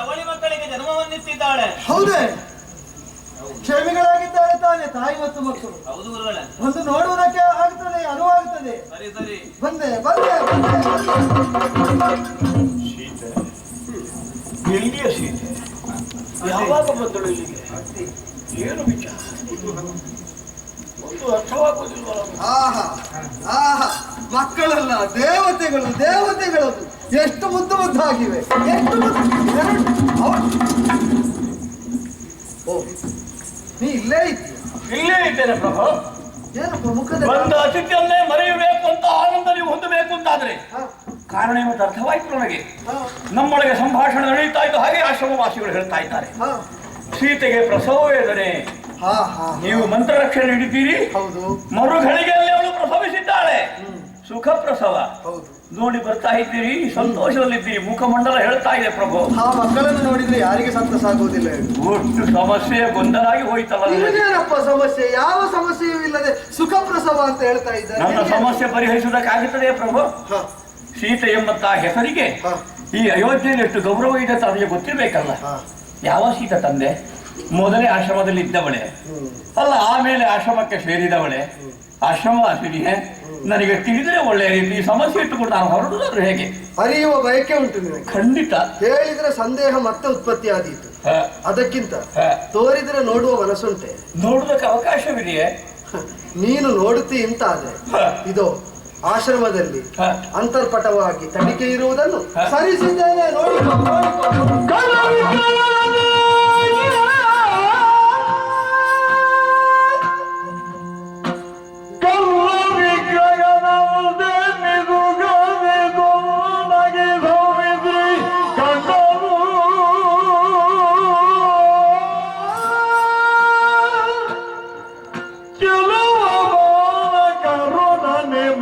ಅವಳಿ ಮಕ್ಕಳಿಗೆ ಜನ್ಮವನ್ನಿತ್ತಿದ್ದಾಳೆ. ಹೌದೇ? ಕ್ಷೇಮಿಗಳಾಗಿದ್ದಾರೆ ತಾನೆ ತಾಯಿ ಮತ್ತು ಮಕ್ಕಳು. ಹೌದು ಗುರುಗಳೇ. ಒಂದು ನೋಡುವುದಕ್ಕೆ ಆಗ್ತದೆ, ಅನುವಾಗುತ್ತದೆ. ಸರಿ ಸರಿ. ಬಂದೆ ಬಂದೆ ಸೀತೆ ಎಲ್ಲಿಯ ಸೀತೆ? ಯಾವಾಗ ಬಂದಳು ಇಲ್ಲಿಗೆ? ಏನು ವಿಚಾರ? ಒಂದು ಅರ್ಥವಾಗುವುದಿಲ್ಲ. ಆಹಾ ಆಹಾ ಮಕ್ಕಳಲ್ಲ, ದೇವತೆಗಳು ದೇವತೆಗಳದು. ಎಷ್ಟು ಮುದ್ದು ಮುದ್ದಾಗಿವೆ, ಎಷ್ಟು ಓ, ನೀ ಇಲ್ಲೇ ಇದ್ದೀಯ? ಇಲ್ಲೇ ಇದ್ದೇನೆ ಪ್ರಭು. ಏನಪ್ಪ ಮುಖದ ಒಂದು ಅತಿಥಿಯನ್ನೇ ಮರೆಯಬೇಕು ಅಂತ ಆನಂದ ನೀವು ಹೊಂದಬೇಕು ಅಂತಾದ್ರೆ ಕಾರಣ ಏನಂತ ಅರ್ಥವಾಯ್ತು ನನಗೆ. ನಮ್ಮೊಳಗೆ ಸಂಭಾಷಣೆ ನಡೀತಾ ಇದ್ದು ಹಾಗೆ ಆಶ್ರಮವಾಸಿಗಳು ಹೇಳ್ತಾ ಇದ್ದಾರೆ, ಸೀತೆಗೆ ಪ್ರಸವ ವೇದನೆ, ನೀವು ಮಂತ್ರ ರಕ್ಷಣೆ ಹಿಡಿತೀರಿ, ಹೌದು, ಮರುಘಳಿಗೆಯಲ್ಲಿ ಅವಳು ಪ್ರಸವಿಸಿದ್ದಾಳೆ, ಸುಖ ಪ್ರಸವ ಹೌದು. ನೋಡಿ ಬರ್ತಾ ಇದ್ದೀರಿ, ಸಂತೋಷದಲ್ಲಿದ್ದೀರಿ, ಮುಖಮಂಡಲ ಹೇಳ್ತಾ ಇದೆ ಪ್ರಭು. ಆ ಮಕ್ಕಳನ್ನು ನೋಡಿದ್ರೆ ಯಾರಿಗೆ ಸಂತಸ ಆಗುವುದಿಲ್ಲ. ಒಟ್ಟು ಸಮಸ್ಯೆ ಗೊಂದಲಾಗಿ ಹೋಯ್ತಲ್ಲ. ಏನಪ್ಪ ಸಮಸ್ಯೆ? ಯಾವ ಸಮಸ್ಯೆಯೂ ಇಲ್ಲದೆ ಸುಖ ಪ್ರಸವ ಅಂತ ಹೇಳ್ತಾ ಇದ್ದಾರೆ. ನನ್ನ ಸಮಸ್ಯೆ ಪರಿಹರಿಸುವುದಕ್ಕಾಗುತ್ತದೆ ಪ್ರಭು. ಸೀತೆ ಎಂಬಂತಹ ಹೆಸರಿಗೆ ಈ ಅಯೋಧ್ಯೆಯಲ್ಲಿ ಎಷ್ಟು ಗೌರವ ಇದೆ ಅಂತ ಅವರಿಗೆ ಗೊತ್ತಿರ್ಬೇಕಲ್ಲ. ಯಾವ ಸೀತೆ ತಂದೆ? ಮೊದಲೇ ಆಶ್ರಮದಲ್ಲಿ ಇದ್ದವಳೆ ಅಲ್ಲ, ಆಮೇಲೆ ಆಶ್ರಮಕ್ಕೆ ಸೇರಿದವಳೆ, ಆಶ್ರಮವಾಸಿನಿಯೇ. ನನಗೆ ತಿಳಿದರೆ ಒಳ್ಳೆಯ ರೀತಿ ಸಮಸ್ಯೆ ಇಟ್ಟುಕೊಂಡು ನಾನು ಹೊರಡುದಾದ್ರೆ ಹೇಗೆ? ಅರಿಯುವ ಬಯಕೆ ಉಂಟು ನಿನಗೆ. ಖಂಡಿತ ಹೇಳಿದ್ರೆ ಸಂದೇಹ ಮತ್ತೆ ಉತ್ಪತ್ತಿ ಆದೀತು. ಅದಕ್ಕಿಂತ ತೋರಿದ್ರೆ ನೋಡುವ ಮನಸ್ಸುಂಟೆ? ನೋಡುವುದಕ್ಕೆ ಅವಕಾಶವಿದೆಯೇ? ನೀನು ನೋಡುತ್ತಿ ಅಂತಾದ್ರೆ ಇದು ಆಶ್ರಮದಲ್ಲಿ ಅಂತರ್ಪಟವಾಗಿ ತನಿಖೆ ಇರುವುದನ್ನು ಸರಿಸಿದ್ದೇನೆ. ನೋಡಿ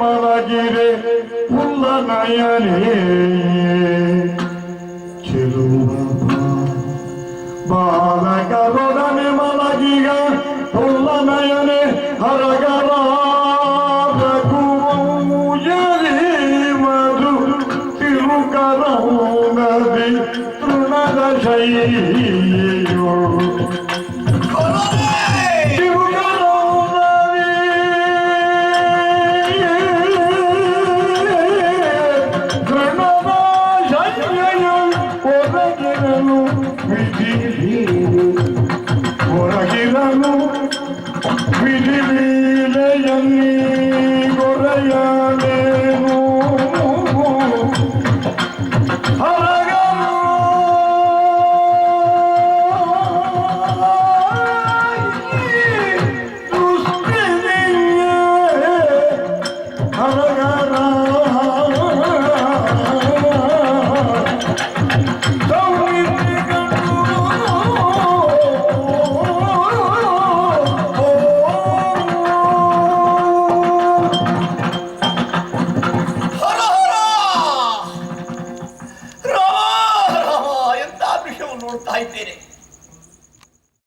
ಮಲಗಿರೆ ಪುಲ್ಲ ನಯನೇ ಚೆಲುವ ಬಾಲಕರೊಡನೆ ಮಲಗಿಗ ಪುಲ್ಲ ನಯನೆ ಹರಗರ ರಘುವಂಶರಿ ಮಧು ತಿರುಕರೌನದಿ ತೃಣದ ಶೈಯೋ ಹೊರಗಿರಲು ವಿಧಿ ವೀಲೆಯಲ್ಲಿ